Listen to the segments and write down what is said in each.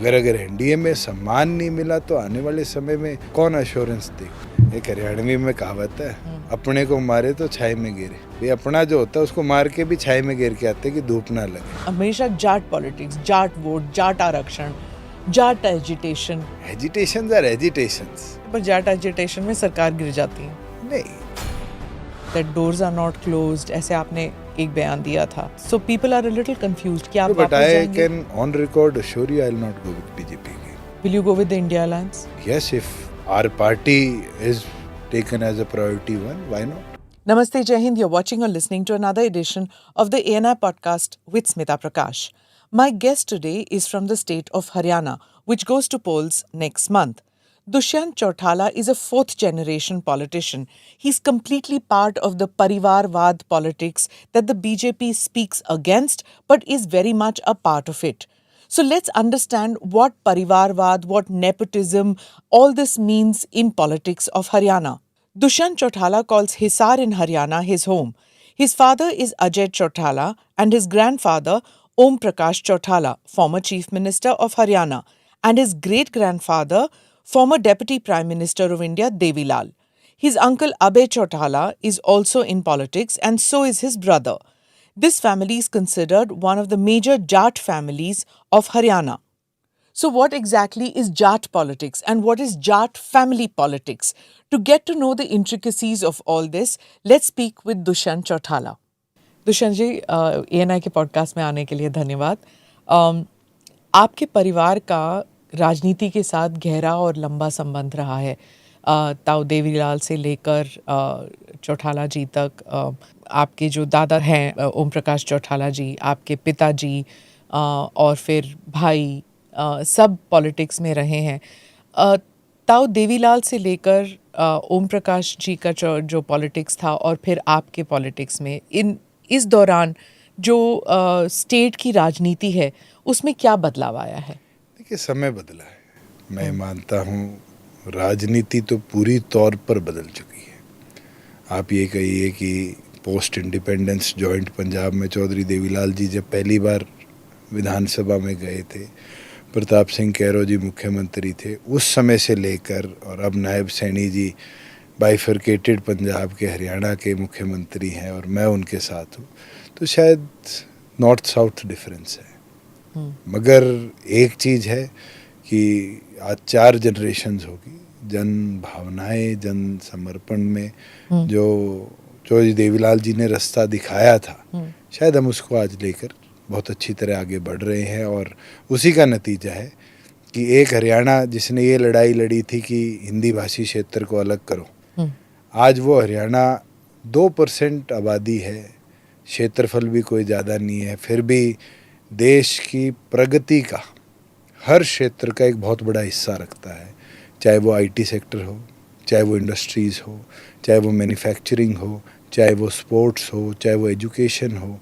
अगर एनडीए में सम्मान नहीं मिला तो आने वाले समय में कौन अश्योरेंस दे। एक हरियाणवी में कहावत है, अपने को मारे तो छाई में गिरे। ये अपना जो होता है उसको मार के भी छाई में गिर के आते कि धूप ना लगे। हमेशा जाट पॉलिटिक्स, जाट वोट, जाट आरक्षण, जाट एजिटेशन आर एजिटेशंस, पर जाट एजिटेशन में सरकार गिर जाती है। नहीं, that doors are not closed, ऐसे आपने एक बयान दिया था। So people are a little confused कि आप बट वापस आई जाएंगे। Can on record assure you I will not go with BJP. Will you go with the India alliance? Yes, if our party is taken as a priority one, why not? Namaste, Jai Hind. You're watching or listening to another edition of the ANI podcast with Smita Prakash. My guest today is from the state of Haryana, which goes to polls next month. Dushyant Chautala is a fourth-generation politician. He's completely part of the Parivarvad politics that the BJP speaks against, but is very much a part of it. So let's understand what Parivarvad, what nepotism, all this means in politics of Haryana. Dushyant Chautala calls Hisar in Haryana his home. His father is Ajay Chautala and his grandfather Om Prakash Chautala, former Chief Minister of Haryana, and his great-grandfather, former Deputy Prime Minister of India Devi Lal. His uncle Abhay Chautala is also in politics and so is his brother. This family is considered one of the major Jat families of Haryana. So what exactly is Jat politics and what is Jat family politics? To get to know the intricacies of all this, let's speak with Dushyant Chautala. Dushyant ji, ANI के podcast में आने के लिए धन्यवाद। आपके परिवार का राजनीति के साथ गहरा और लंबा संबंध रहा है। ताऊ देवीलाल से लेकर चौटाला जी तक, आपके जो दादा हैं ओम प्रकाश चौटाला जी, आपके पिताजी और फिर भाई सब पॉलिटिक्स में रहे हैं। ताऊ देवीलाल से लेकर ओम प्रकाश जी का जो पॉलिटिक्स था और फिर आपके पॉलिटिक्स में इस दौरान जो स्टेट की राजनीति है उसमें क्या बदलाव आया है? देखिए, समय बदला है। मैं मानता हूँ राजनीति तो पूरी तौर पर बदल चुकी है। आप ये कहिए कि पोस्ट इंडिपेंडेंस जॉइंट पंजाब में चौधरी देवीलाल जी जब पहली बार विधानसभा में गए थे, प्रताप सिंह कैरो जी मुख्यमंत्री थे, उस समय से लेकर और अब नायब सैनी जी बाइफरकेटेड पंजाब के हरियाणा के मुख्यमंत्री हैं और मैं उनके साथ हूँ, तो शायद नॉर्थ साउथ डिफरेंस है। मगर एक चीज़ है कि आज 4 जनरेशन्स होगी, जन भावनाएं, जन समर्पण में जो चौधरी देवीलाल जी ने रास्ता दिखाया था, शायद हम उसको आज लेकर बहुत अच्छी तरह आगे बढ़ रहे हैं। और उसी का नतीजा है कि एक हरियाणा जिसने ये लड़ाई लड़ी थी कि हिंदी भाषी क्षेत्र को अलग करो, आज वो हरियाणा 2% आबादी है, क्षेत्रफल भी कोई ज़्यादा नहीं है, फिर भी देश की प्रगति का हर क्षेत्र का एक बहुत बड़ा हिस्सा रखता है। चाहे वो आईटी सेक्टर हो, चाहे वो इंडस्ट्रीज़ हो, चाहे वो मैन्युफैक्चरिंग हो, चाहे वो स्पोर्ट्स हो, चाहे वो एजुकेशन हो।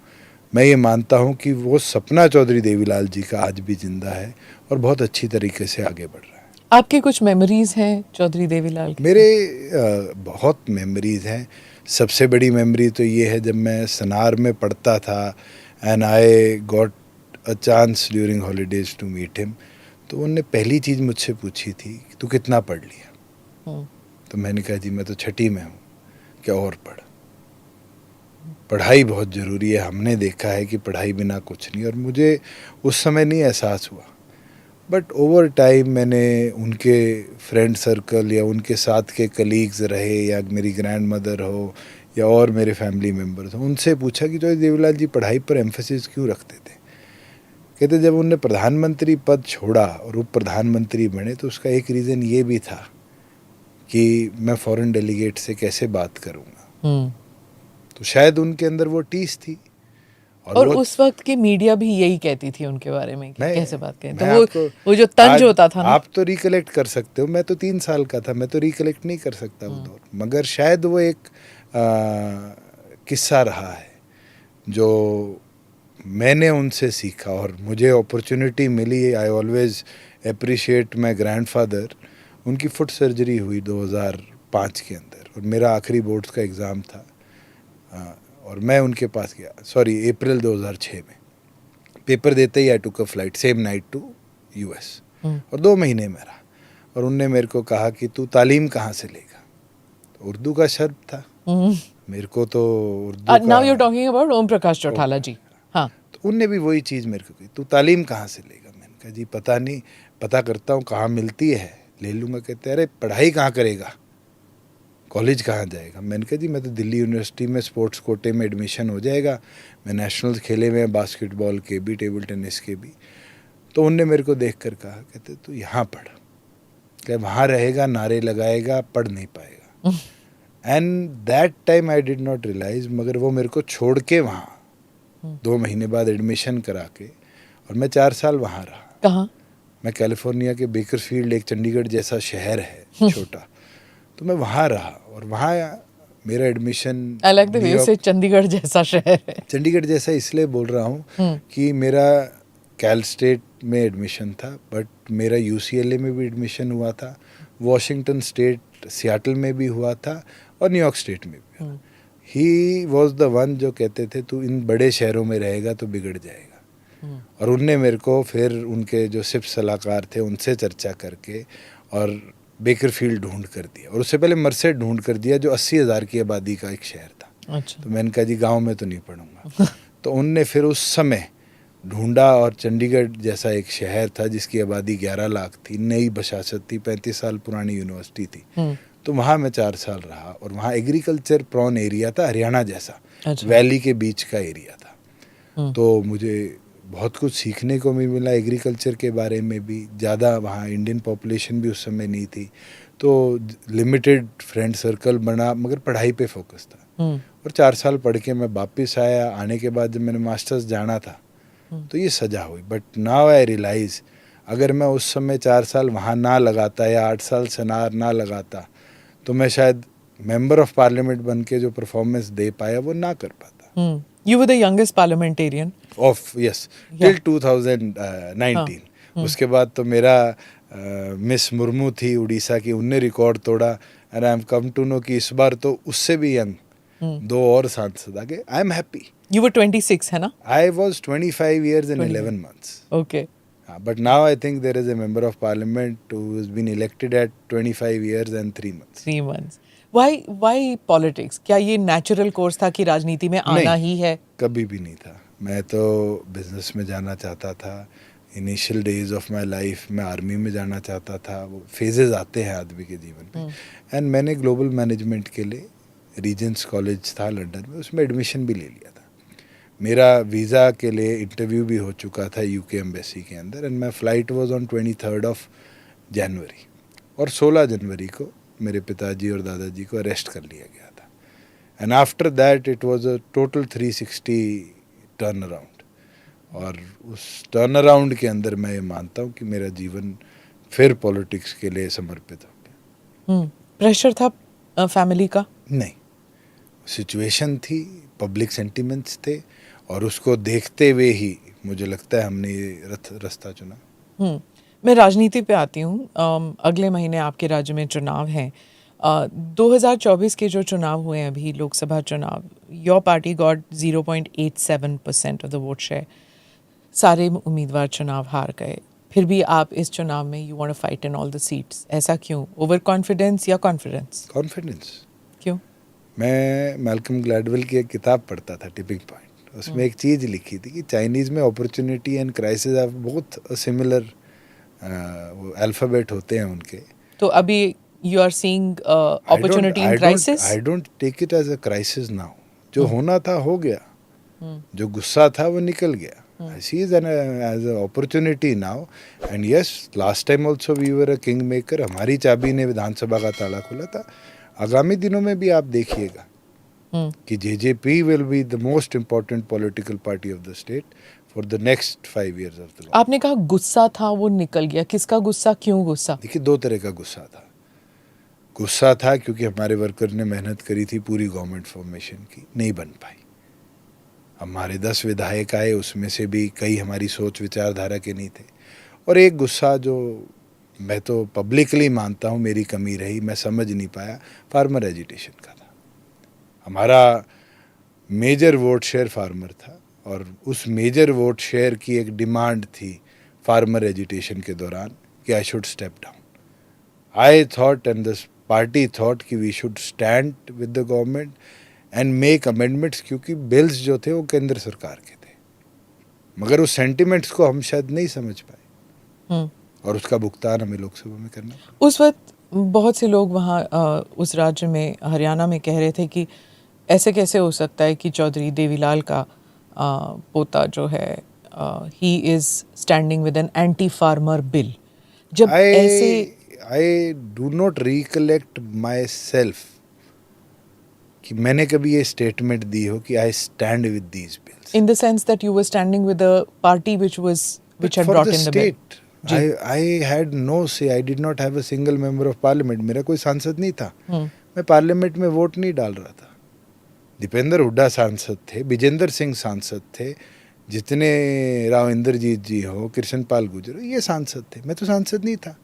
मैं ये मानता हूँ कि वो सपना चौधरी देवीलाल जी का आज भी जिंदा है और बहुत अच्छी तरीके से आगे बढ़ रहा है। आपकी कुछ मेमोरीज हैं चौधरी देवीलाल की? मेरे बहुत मेमोरीज हैं। सबसे बड़ी मेमोरी तो ये है, जब मैं सनार में पढ़ता था and I got a chance during holidays to meet him, तो उन्होंने पहली चीज़ मुझसे पूछी थी, तू कितना पढ़ लिया? तो मैंने कहा, जी मैं तो 6ठी में हूँ। क्या और पढ़? पढ़ाई बहुत ज़रूरी है, हमने देखा है कि पढ़ाई बिना कुछ नहीं। और मुझे उस समय नहीं एहसास हुआ, बट ओवर टाइम मैंने उनके फ्रेंड सर्कल या उनके साथ के कलीग्स रहे या मेरी ग्रैंड मदर हो या और मेरे फैमिली मेम्बर्स हो, उनसे पूछा कि चौधरी देवीलाल जी पढ़ाई पर एम्फेसिस क्यों रखते थे। कहते जब उन्होंने प्रधानमंत्री पद छोड़ा और उप प्रधानमंत्री बने तो उसका एक रीज़न ये भी था कि मैं फॉरेन डेलीगेट से कैसे बात करूँगा। तो शायद उनके अंदर वो टीस थी। और उस वक्त की मीडिया भी यही कहती थी उनके बारे में कि कैसे बात करें, तो वो जो तंज होता था ना। आप तो रिकलेक्ट कर सकते हो, मैं तो 3 साल का था, मैं तो रिकलेक्ट नहीं कर सकता वो दौर। मगर शायद वो एक किस्सा रहा है जो मैंने उनसे सीखा और मुझे अपॉर्चुनिटी मिली। I always appreciate my grandfather. उनकी फुट सर्जरी हुई 2005 के अंदर और मेरा आखिरी बोर्ड्स का एग्ज़ाम था और मैं उनके पास गया, अप्रैल 2006 में। पेपर देते ही I took a flight same night to US। और 2 महीने में रहा। और उनने मेरे को कहा कि तू तालीम कहाँ से लेगा। तो उर्दू का शर्त था, मेरे को तो Urdu now you are talking about Om Prakash Chautala ji. हाँ, तो उनने भी वही चीज़ मेरे को कही, तू तालीम कहाँ से लेगा। मैंने कहा जी पता नहीं, पता करता हूँ कहाँ मिलती है, ले लूँगा। कहते अरे पढ़ाई कहाँ करेगा, कॉलेज कहाँ जाएगा। मैंने कहा जी मैं तो दिल्ली यूनिवर्सिटी में स्पोर्ट्स कोटे में एडमिशन हो जाएगा, मैं नेशनल्स खेले हुए हैं बास्केटबॉल के भी, टेबल टेनिस के भी। तो उनने मेरे को देख कर कहा, कहते तू यहाँ पढ़, क्या वहाँ रहेगा नारे लगाएगा, पढ़ नहीं पाएगा। And that time I did not realise, मगर वो मेरे को छोड़ के वहाँ 2 महीने बाद एडमिशन करा के, और मैं 4 साल वहाँ रहा। कहाँ? मैं कैलिफोर्निया के बेकरफील्ड, एक चंडीगढ़ जैसा शहर है छोटा, तो मैं वहाँ रहा। और वहाँ मेरा admission, I like the way you से चंडीगढ़ जैसा शहर है। चंडीगढ़ जैसा इसलिए बोल रहा हूँ कि मेरा कैल स्टेट में एडमिशन था, बट मेरा यूसीएलए में भी एडमिशन हुआ था, वॉशिंगटन स्टेट सियाटल में भी हुआ था, और न्यूयॉर्क स्टेट में भी हुआ। ही वॉज द वन जो कहते थे तू इन बड़े शहरों में रहेगा तो बिगड़ जाएगा। और उनने मेरे को फिर उनके जो सिर्फ सलाहकार थे उनसे चर्चा करके और बेकरफील्ड ढूंढ कर दिया, और उससे पहले मर्सेड ढूंढ कर दिया जो 80,000 की आबादी का एक शहर था। अच्छा। तो मैंने कहा जी गांव में तो नहीं पढ़ूंगा। तो उनने फिर उस समय ढूंढा, और चंडीगढ़ जैसा एक शहर था जिसकी आबादी 11 लाख थी, नई बशासत थी, 35 साल पुरानी यूनिवर्सिटी थी। तो वहाँ मैं 4 साल रहा, और वहाँ एग्रीकल्चर प्रॉन एरिया था, हरियाणा जैसा। अच्छा। वैली के बीच का एरिया था। तो मुझे बहुत कुछ सीखने को भी मिला एग्रीकल्चर के बारे में भी। ज़्यादा वहाँ इंडियन पॉपुलेशन भी उस समय नहीं थी, तो लिमिटेड फ्रेंड सर्कल बना, मगर पढ़ाई पे फोकस था। और 4 साल पढ़ के मैं वापस आया। आने के बाद जब मैंने मास्टर्स जाना था तो ये सजा हुई। बट नाउ आई रियलाइज, अगर मैं उस समय 4 साल वहाँ ना लगाता या 8 साल सनार ना लगाता, तो मैं शायद मेंबर ऑफ पार्लियामेंट बन के जो परफॉर्मेंस दे पाया वो ना कर पाता। You were the youngest parliamentarian. Of yes, till 2019। उसके बाद तो मेरा मिस मुर्मू थी उड़ीसा की, उनने रिकॉर्ड तोड़ा। And I am come to know कि इस बार तो उससे भी यंग 2 और सांसद आ गए। आई एम हैप्पी। You were 26, है ना? I was 25 years and 11 months. Okay. But now I think there is a member of parliament who has been elected at 25 years and 3 months. 3 months. Why politics? क्या ये natural course था कि राजनीति में आना ही है? कभी भी नहीं था। मैं तो बिजनेस में जाना चाहता था। Initial days of my life मैं आर्मी में जाना चाहता था। वो फेजेस आते हैं आदमी के जीवन में। एंड मैंने ग्लोबल मैनेजमेंट के लिए रीजेंस कॉलेज था लंदन में, उसमें एडमिशन भी ले लिया था। मेरा वीज़ा के लिए इंटरव्यू भी हो चुका था यूके एम्बेसी के अंदर। And my flight was on 23rd जनवरी, और 16 जनवरी को मेरे पिताजी और दादाजी को अरेस्ट कर लिया गया था। And after that it was a total 360 turn around. और उस टर्न अराउंड के अंदर मैं ये मानता हूँ कि मेरा जीवन फिर पॉलिटिक्स के लिए समर्पित हो गया। प्रेशर था फैमिली का? नहीं, सिचुएशन थी, पब्लिक सेंटिमेंट्स थे, और उसको देखते हुए ही मुझे लगता है हमने ये रास्ता चुना। मैं राजनीति पे आती हूँ। अगले महीने आपके राज्य में चुनाव हैं। 2024 के जो चुनाव हुए हैं अभी, लोकसभा चुनाव, your party got 0.87% of the vote share. सारे उम्मीदवार चुनाव हार गए, फिर भी आप इस चुनाव में you want to fight in all the seats. ऐसा क्यों? ओवर कॉन्फिडेंस या कॉन्फिडेंस? कॉन्फिडेंस। क्यों? मैं मैल्कम ग्लैडवेल की एक किताब पढ़ता था, टिपिंग पॉइंट। उसमें एक चीज़ लिखी थी कि चाइनीज़ में अपॉर्चुनिटी एंड क्राइसिस आर बहुत सिमिलर, वो अल्फ़ाबेट होते हैं उनके। तो अभी you are seeing opportunity in crisis? I don't take it as a crisis now. जो होना था हो गया, जो गुस्सा था वो निकल गया। I see it as an opportunity now. And yes, last time also we were a kingmaker. हमारी चाबी ने विधानसभा का ताला खोला था। आगामी दिनों में भी आप देखिएगा कि JJP will be the most important political party of the state for the next 5 years of the law. आपने कहा गुस्सा था वो निकल गया, किसका गुस्सा, क्यों गुस्सा? देखिए, 2 तरह का गुस्सा था। गुस्सा था क्योंकि हमारे वर्कर ने मेहनत करी थी पूरी गवर्नमेंट फॉर्मेशन की, नहीं बन पाई। हमारे 10 विधायक आए, उसमें से भी कई हमारी सोच विचारधारा के नहीं थे। और एक गुस्सा जो मैं तो पब्लिकली मानता हूँ मेरी कमी रही, मैं समझ नहीं पाया, फार्मर एजिटेशन का था। हमारा मेजर वोट शेयर फार्मर था, और उस मेजर वोट शेयर की एक डिमांड थी फार्मर एजिटेशन के दौरान कि I should step down. I thought and the party thought कि we should stand with the government and make amendments, क्योंकि बिल्स जो थे वो केंद्र सरकार के थे, मगर उस सेंटिमेंट्स को हम शायद नहीं समझ पाए और उसका भुगतान हमें लोकसभा में करना पड़ा. उस वक्त बहुत से लोग वहाँ उस राज्य में हरियाणा में कह रहे थे कि ऐसे कैसे हो सकता है कि चौधरी देवीलाल का पोता जो है he is standing with an anti farmer bill. जब ऐसे I do not recollect my self कि मैंने कभी ये स्टेटमेंट दी हो कि I stand with these bills. in the sense that you were standing with a party which had brought in the bill. I had no say. I did not have a single member of parliament. मेरा कोई सांसद नहीं था. मैं parliament में vote नहीं डाल रहा था. दीपेंद्र हुड्डा सांसद थे, विजेंद्र सिंह सांसद थे, जितने राव इंद्रजीत जी हो, कृष्ण पाल गुर्जर हो, ये सांसद थे. मैं तो सांसद नहीं था.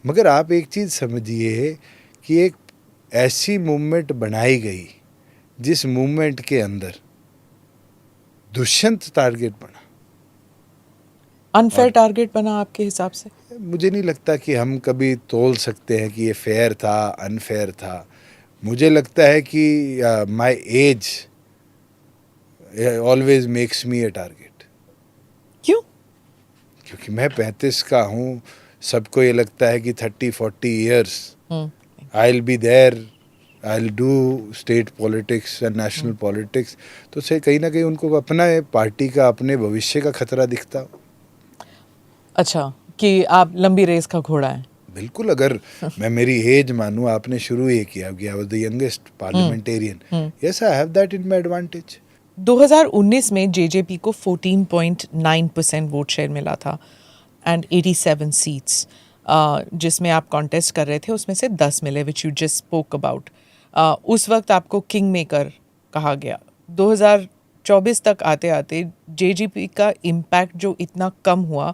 मगर आप एक चीज़ समझिए कि एक ऐसी मूवमेंट बनाई गई जिस मूवमेंट के अंदर दुष्यंत टारगेट बना. अनफेयर टारगेट बना आपके हिसाब से? मुझे नहीं लगता कि हम कभी तोल सकते हैं कि ये फेयर था, अनफेयर था. मुझे लगता है कि my age always makes me a target. क्यों? क्योंकि मैं 35 का हूँ. सबको ये लगता है कि 30-40 years I will be there, I will do state politics and national politics. तो से कहीं ना कहीं उनको अपना पार्टी का, अपने भविष्य का खतरा दिखता. अच्छा, कि आप लंबी रेस का घोड़ा हैं. बिल्कुल. अगर मैं मेरी एज मानूं, आपने शुरू ये किया कि I was the youngest parliamentarian. Yes, I have that in my advantage. 2019 में जेजेपी को 14.9% वोट शेयर मिला था एंड 87 सीट्स, जिसमें आप कॉन्टेस्ट कर रहे थे उसमें से 10 मिले, which you just spoke about. उस वक्त आपको किंग मेकर कहा गया. 2024 तक आते आते जेजेपी का इम्पैक्ट जो इतना कम हुआ,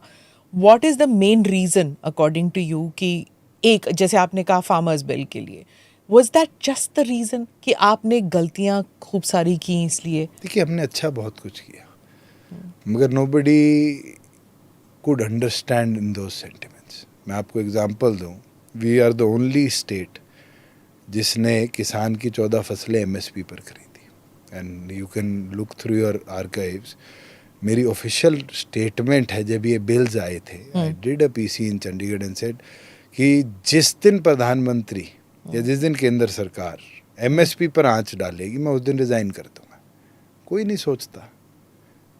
what is the main reason according to you कि एक, जैसे आपने कहा फार्मर्स बिल के लिए, was that just the reason कि आपने गलतियां खूब सारी की इसलिए? देखिए, हमने अच्छा बहुत कुछ किया, मगर nobody could understand in those sentiments. मैं आपको एग्जांपल दूं. We are the only state जिसने किसान की 14 फसलें एमएसपी पर खरीदी. And you can look through your archives. मेरी ऑफिशियल स्टेटमेंट है, जब ये बिल्स आए थे, I did a PC in Chandigarh and said कि जिस दिन प्रधानमंत्री या जिस दिन केंद्र सरकार एमएसपी पर आंच डालेगी, मैं उस दिन रिज़ाइन कर दूंगा. कोई नहीं सोचता.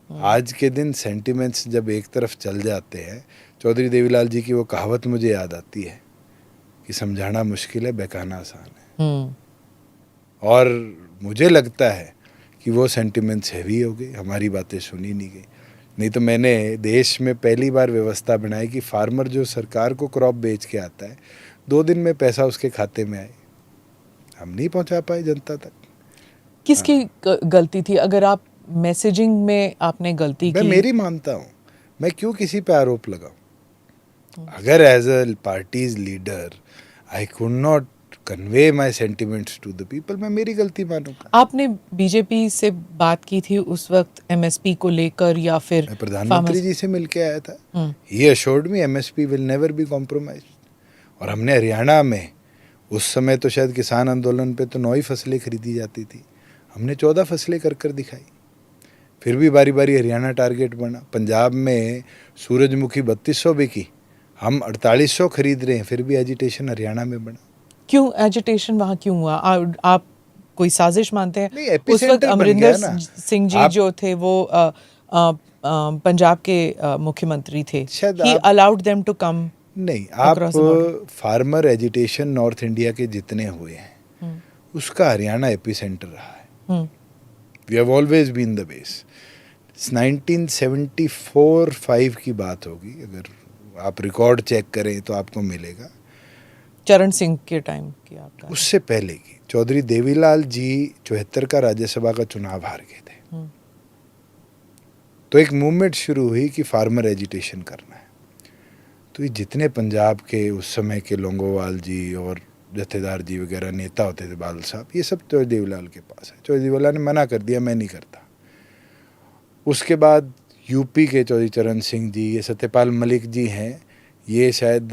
आज के दिन सेंटिमेंट्स जब एक तरफ चल जाते हैं, चौधरी देवीलाल जी की वो कहावत मुझे याद आती है कि समझाना मुश्किल है, बहकाना आसान है. और मुझे लगता है कि वो सेंटिमेंट्स हैवी हो गए, हमारी बातें सुनी नहीं गई. नहीं तो मैंने देश में पहली बार व्यवस्था बनाई कि फार्मर जो सरकार को क्रॉप बेच के आता है, 2 दिन में पैसा उसके खाते में आए. हम नहीं पहुंचा पाए जनता तक. किसकी गलती थी? अगर आप मैसेजिंग में आपने गलती मैं की, मेरी मानता हूँ, मैं क्यों किसी पे आरोप लगाऊं? अगर as a party's leader I could not convey my sentiments to the people, मैं मेरी गलती मानूंगा. आपने बीजेपी से बात की थी उस वक्त एमएसपी को लेकर या फिर मैं प्रधानमंत्री जी से मिल के आया था. He assured me MSP will never be compromised. और हमने हरियाणा में उस समय तो शायद किसान आंदोलन पे तो 9 ही फसलें खरीदी जाती थी, हमने 14 फसलें कर दिखाई. फिर भी बारी बारी हरियाणा टारगेट बना. पंजाब में सूरजमुखी 3200 बिकी, हम 4800 खरीद रहे हैं, फिर भी एजिटेशन हरियाणा में बना. क्यों एजिटेशन वहाँ क्यों हुआ? आप कोई साजिश मानते हैं? नहीं, उस वक्त एपिसेंटर बन अमरिंदर गया ना. सिंह जी जो थे वो पंजाब के मुख्यमंत्री थे. शायद ही आप- अलाउड देम टू कम. नहीं, आप Across the border. Farmer agitation North India के जितने हुए हैं, उसका हरियाणा एपिसेंटर रहा है. We have always been the base. 1974-5 की बात होगी, अगर आप रिकॉर्ड चेक करें तो आपको मिलेगा. चरण सिंह के टाइम की आपका? उससे पहले की चौधरी देवीलाल जी 74 का राज्यसभा का चुनाव हार गए थे. तो एक मूवमेंट शुरू हुई कि फार्मर एजिटेशन करना है. तो ये जितने पंजाब के उस समय के लोंगोवाल जी और जथेदार जी वगैरह नेता होते थे, बादल साहब, ये सब चौधरी देवीलाल के पास है. चौधरी देवीलाल ने मना कर दिया, मैं नहीं करता. उसके बाद यूपी के चौधरी चरण सिंह जी, ये सत्यपाल मलिक जी हैं, ये शायद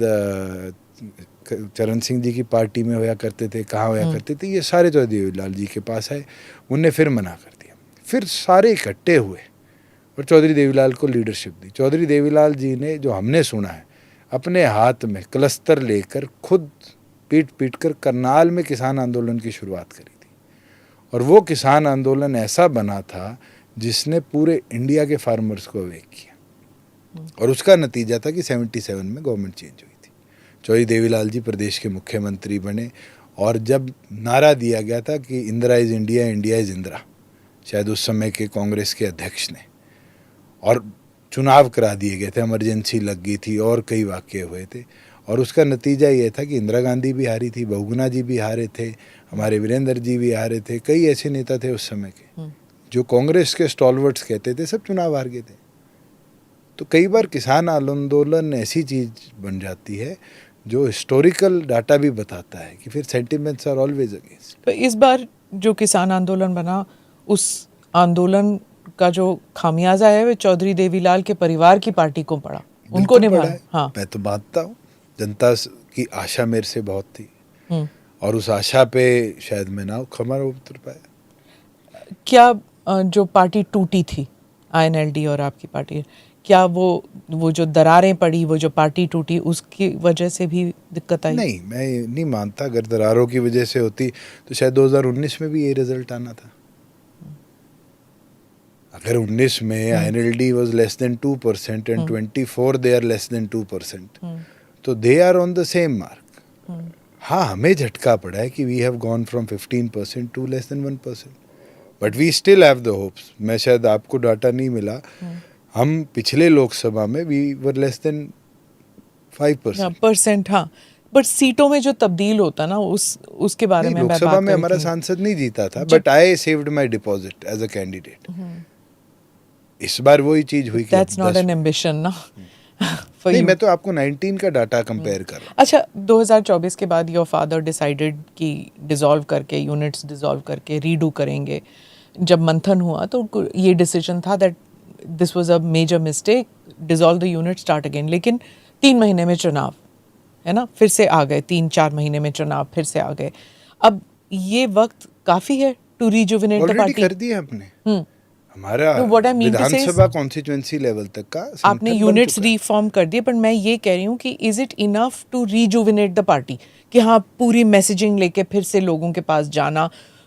चरण सिंह जी की पार्टी में होया करते थे, कहाँ होया करते थे, ये सारे चौधरी देवीलाल जी के पास आए, उनने फिर मना कर दिया, फिर सारे इकट्ठे हुए और चौधरी देवीलाल को लीडरशिप दी। चौधरी देवीलाल जी ने, जो हमने सुना है, अपने हाथ में क्लस्टर लेकर खुद पीट पीट कर करनाल में किसान आंदोलन की शुरुआत करी थी, और वो किसान आंदोलन ऐसा बना था जिसने पूरे इंडिया के फार्मर्स को अवेक किया, और उसका नतीजा था कि 77 में गवर्नमेंट चेंज हुई थी। चौधरी देवीलाल जी प्रदेश के मुख्यमंत्री बने, और जब नारा दिया गया था कि Indira is India, India is Indira, शायद उस समय के कांग्रेस के अध्यक्ष ने, और चुनाव करा दिए गए थे, इमरजेंसी लग गई थी और कई वाक़ये हुए थे, और उसका नतीजा ये था कि इंदिरा गांधी भी हारी थी, बहुगुणा जी भी हारे थे, हमारे वीरेंद्र जी भी हारे थे, कई ऐसे नेता थे उस समय के जो कांग्रेस के स्टॉलवर्ड्स कहते थे, सब चुनाव हार गए थे। तो कई बार किसान आंदोलन ऐसी चीज़ बन जाती है जो हिस्टोरिकल डाटा भी बताता है कि फिर सेंटिमेंट्स आर ऑलवेज अगेंस्ट। तो इस बार जो किसान आंदोलन बना, उस आंदोलन का जो खामियाजा है वो चौधरी देवीलाल के परिवार की पार्टी को पड़ा, उनको निभाना। हाँ, मैं तो मानता हूँ, जनता की आशा मेरे से बहुत थी, और उस आशा पे शायद मैं ना खरा उतर पाया। क्या जो पार्टी टूटी थी, INLD और आपकी पार्टी, क्या वो जो दरारें पड़ी, वो जो पार्टी टूटी, उसकी वजह से भी दिक्कत आई? नहीं, मैं नहीं मानता। अगर दरारों की वजह से होती तो शायद 2019 में भी ये रिजल्ट आना था। अगर 19 में INLD was less than 2% and 24 they are less than 2%, तो they are on the same mark. हाँ, हमें झटका पड़ा है कि we have gone from 15% to less than 1%, but we still have the hopes. मैं शायद आपको डाटा नहीं मिला, हम पिछले लोकसभा में we were less than 5%. हाँ, बट सीटों में जो तब्दील होता ना, उसके बारे में मैं बात कर रही थी। लोकसभा में हमारा सांसद नहीं जीता था, but I saved my deposit as a candidate. इस बार वही चीज हुई कि दैट्स नॉट एन एम्बिशन ना। नहीं, मैं तो आपको 19 का डाटा कंपेयर कर रहा हूँ। अच्छा, 2024 के बाद योर फादर डिसाइडेड कि डिसॉल्व करके, यूनिट्स डिसॉल्व करके रीडू करेंगे। जब मंथन हुआ तो ये डिसीजन था that this was a major mistake, dissolve the unit, start again. लेकिन 3 महीने में चुनाव है ना, फिर से आ गए, 3-4 महीने में चुनाव फिर से आ गए। अब ये वक्त काफ़ी है to rejuvenate the party. Already कर दिया हमने। हमारा विधानसभा कॉन्स्टिट्यूएंसी लेवल तक का आपने यूनिट्स रिफॉर्म कर दिए, पर मैं ये कह रही हूँ कि is it enough to rejuvenate the party, कि हाँ पूरी मैसेजिंग लेके फिर से लोगों के पास जाना,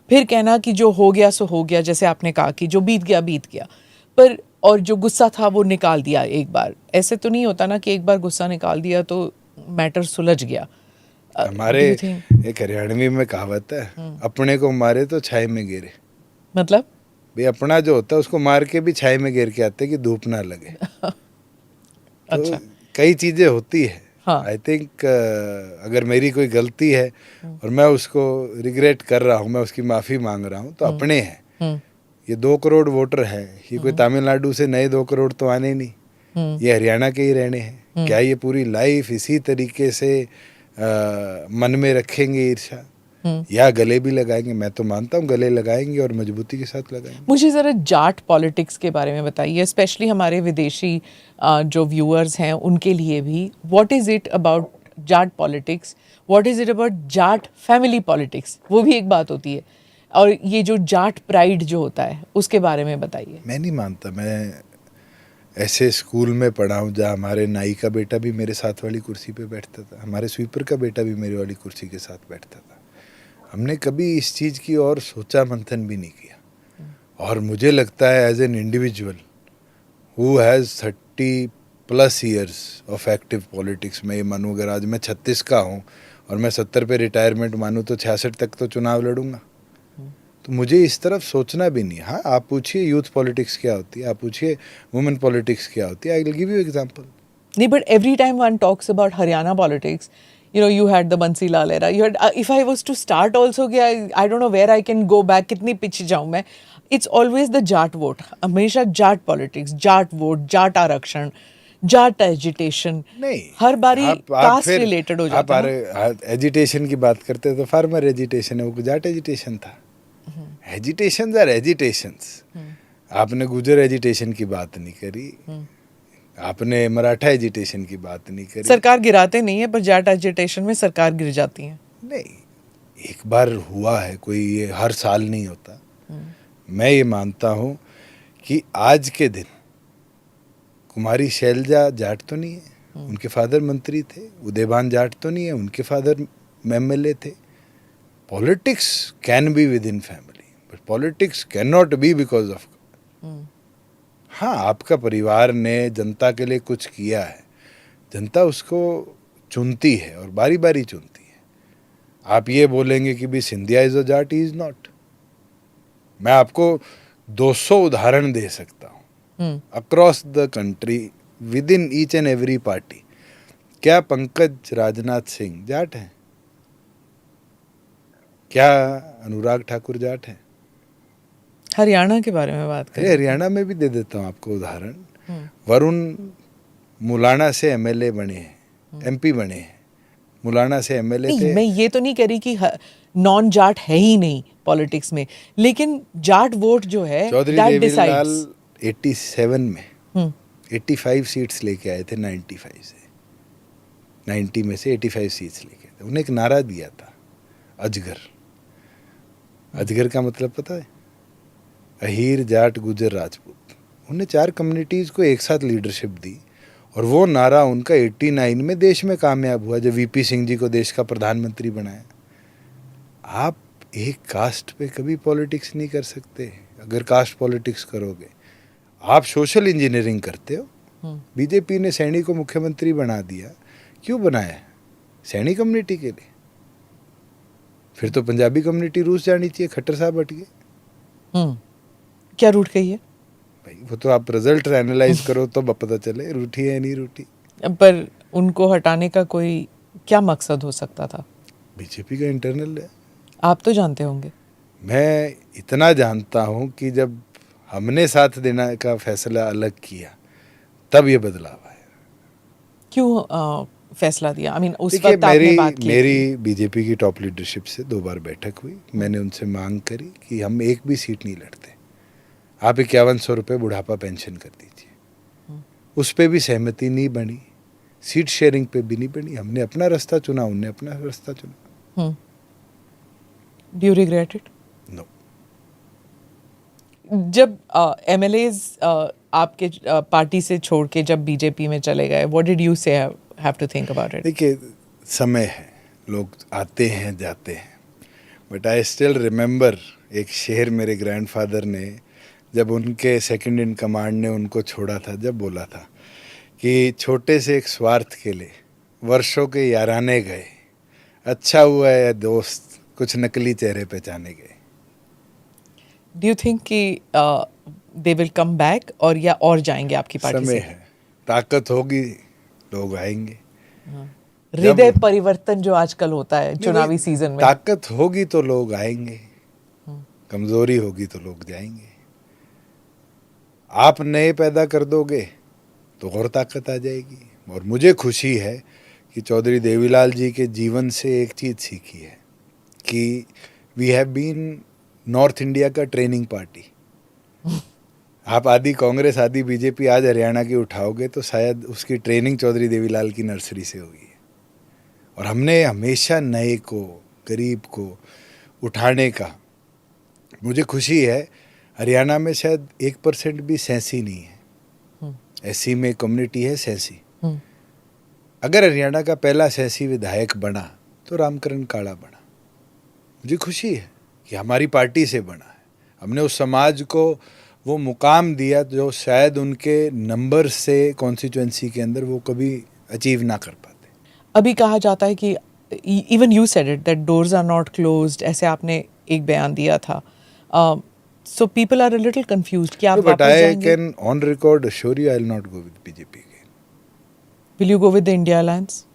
फिर कहना कि जो हो गया सो हो गया, जैसे आपने कहा कि जो बीत गया, पर और जो गुस्सा था वो निकाल दिया एक बार। ऐसे तो नहीं होता ना कि एक बार गुस्सा निकाल दिया तो मैटर सुलझ गया। हमारे एक हरियाणवी में कहावत है, अपने को मारे तो छाई में गिरे। मतलब भाई, अपना जो होता है उसको मार के भी छाई में गिर के आते कि धूप ना लगे। अच्छा, तो कई चीजें होती है। हाँ। आई थिंक अगर मेरी कोई गलती है और मैं उसको रिग्रेट कर रहा हूँ, मैं उसकी माफी मांग रहा हूँ, तो अपने हैं। ये 2 करोड़ वोटर है, ये कोई तमिलनाडु से नए 2 करोड़ तो आने नहीं, ये हरियाणा के ही रहने हैं। क्या ये पूरी लाइफ इसी तरीके से मन में रखेंगे ईर्ष्या, या गले भी लगाएंगे? मैं तो मानता हूँ गले लगाएंगे और मजबूती के साथ लगाएंगे। मुझे ज़रा जाट पॉलिटिक्स के बारे में बताइए, स्पेशली हमारे विदेशी जो व्यूअर्स हैं उनके लिए भी। What is it about Jat politics, what is it about Jat family politics, वो भी एक बात होती है, और ये जो जाट प्राइड जो होता है उसके बारे में बताइए। मैं नहीं मानता। मैं ऐसे स्कूल में पढ़ा हूँ जहाँ हमारे नाई का बेटा भी मेरे साथ वाली कुर्सी पे बैठता था, हमारे स्वीपर का बेटा भी मेरी वाली कुर्सी के साथ बैठता था। हमने कभी इस चीज़ की और सोचा मंथन भी नहीं किया। और मुझे लगता है as an individual who has 30+ years of active politics, मैं ये मानूँ, अगर आज मैं 36 का हूँ और मैं 70 पे रिटायरमेंट मानूँ तो 66 तक तो चुनाव लड़ूंगा। तो मुझे इस तरफ सोचना भी नहीं। हाँ, आप पूछिए यूथ पॉलिटिक्स क्या होती है, आप पूछिए वुमेन पॉलिटिक्स क्या होती है, I will give you example. नहीं, but every time one talks about Haryana politics, you had the Bansi Lal era. You had, if I was to start also, I don't know where I can go back, कितनी पीछे जाऊँ मैं. It's always the Jat vote. हमेशा Jat politics, Jat vote, Jat आरक्षण, Jat agitation. नहीं, हर बारी caste related हो जाता है. आप एजिटेशन की बात करते हैं तो फार्मर एजिटेशन है, वो जाट एजिटेशन था. Agitations are agitations. आपने गुजर एजिटेशन की बात नहीं करी. आपने मराठा एजिटेशन की बात नहीं करी। सरकार गिराते नहीं है, पर जाट एजिटेशन में सरकार गिर जाती है। नहीं, एक बार हुआ है, कोई ये हर साल नहीं होता। मैं ये मानता हूँ कि आज के दिन कुमारी शैलजा जाट तो नहीं है, उनके फादर मंत्री थे। उदयभान जाट तो नहीं है, उनके फादर एमएलए थे। Politics can be with in family, but politics can not be because of. हाँ, आपका परिवार ने जनता के लिए कुछ किया है, जनता उसको चुनती है और बारी बारी चुनती है। आप ये बोलेंगे कि भी Scindia is a Jat, is not. मैं आपको 200 उदाहरण दे सकता हूँ across the country with in each and every party. क्या पंकज राजनाथ सिंह जाट हैं? क्या अनुराग ठाकुर जाट हैं? हरियाणा के बारे में बात अरे करें। हरियाणा में भी दे देता हूँ आपको उदाहरण। वरुण मुलाना से एमएलए बने हैं, एमपी बने हैं। मुलाना से एमएलए नहीं, थे। मैं ये तो नहीं कह रही कि नॉन जाट है ही नहीं पॉलिटिक्स में, लेकिन जाट वोट जो है चौधरी that देवीलाल decides। 87 में 85 सीट्स लेके आए थे 95 से। 90 में से 85 सीट्स लेके आए थे। उन्हें एक नारा दिया था, अजगर। अजगर का मतलब पता है? अहीर, जाट, गुजर, राजपूत। उन्हें 4 कम्युनिटीज़ को एक साथ लीडरशिप दी और वो नारा उनका 89 में देश में कामयाब हुआ, जब वीपी सिंह जी को देश का प्रधानमंत्री बनाया। आप एक कास्ट पे कभी पॉलिटिक्स नहीं कर सकते। अगर कास्ट पॉलिटिक्स करोगे, आप सोशल इंजीनियरिंग करते हो। बीजेपी ने सैनी को मुख्यमंत्री बना दिया, क्यों बनाया? सैनी कम्युनिटी के लिए। फिर तो पंजाबी कम्युनिटी रूस जानी चाहिए। खट्टर साहब हट गए। क्या रूठ गई है भाई वो तो आप रिजल्ट एनालाइज करो तो पता चले रूठी है नहीं रूठी। पर उनको हटाने का कोई क्या मकसद हो सकता था? बीजेपी का इंटरनल है। आप तो जानते होंगे। मैं इतना जानता हूँ कि जब हमने साथ देने का फैसला अलग किया, तब ये बदलाव आया। क्यों फैसला दिया? आई मीन उस देखिए, वक्त आपने बात की मेरी बीजेपी की टॉप लीडरशिप से 2 बार बैठक हुई। मैंने उनसे मांग करी कि हम एक भी सीट नहीं लड़ते, आप 5100 रुपये बुढ़ापा पेंशन कर दीजिए। उस पर भी सहमति नहीं बनी, सीट शेयरिंग पे भी नहीं बनी। हमने अपना रास्ता चुना, उनने अपना रास्ता चुना। Do you regret it? No. जब एमएलएज आपके पार्टी से छोड़ के जब बीजेपी में चले गए, what did you say have to think about it? देखिए, समय है, लोग आते हैं जाते हैं, बट आई स्टिल रिमेंबर एक शेर मेरे ग्रैंडफादर ने, जब उनके सेकंड इन कमांड ने उनको छोड़ा था, जब बोला था कि छोटे से एक स्वार्थ के लिए वर्षों के याराने गए, अच्छा हुआ है दोस्त कुछ नकली चेहरे पहचाने गए। डू यू थिंक कि दे विल कम बैक और जाएंगे आपकी पार्टी समय से? है, ताकत होगी, लोग आएंगे। हृदय परिवर्तन जो आजकल होता है चुनावी सीजन में। ताकत होगी तो लोग आएंगे, कमजोरी होगी तो लोग जाएंगे। आप नए पैदा कर दोगे तो और ताकत आ जाएगी। और मुझे खुशी है कि चौधरी देवीलाल जी के जीवन से एक चीज़ सीखी है कि we have been North India का ट्रेनिंग पार्टी। आप आधी कांग्रेस आधी बीजेपी आज हरियाणा की उठाओगे तो शायद उसकी ट्रेनिंग चौधरी देवीलाल की नर्सरी से हुई है। और हमने हमेशा नए को, गरीब को उठाने का, मुझे खुशी है हरियाणा में शायद 1% भी सेंसी नहीं है। एससी में कम्युनिटी है सेंसी। अगर हरियाणा का पहला सेंसी विधायक बना तो रामकरण काड़ा बना। मुझे खुशी है कि हमारी पार्टी से बना है। हमने उस समाज को वो मुकाम दिया जो शायद उनके नंबर से कॉन्स्टिट्यूएंसी के अंदर वो कभी अचीव ना कर पाते। अभी कहा जाता है कि even you said it that doors are not closed, ऐसे आपने एक बयान दिया था। So people are a little confused कि आप बट वापस आई जाएंगे? Can on record assure you I will not go with BJP again. Will you go with the India alliance?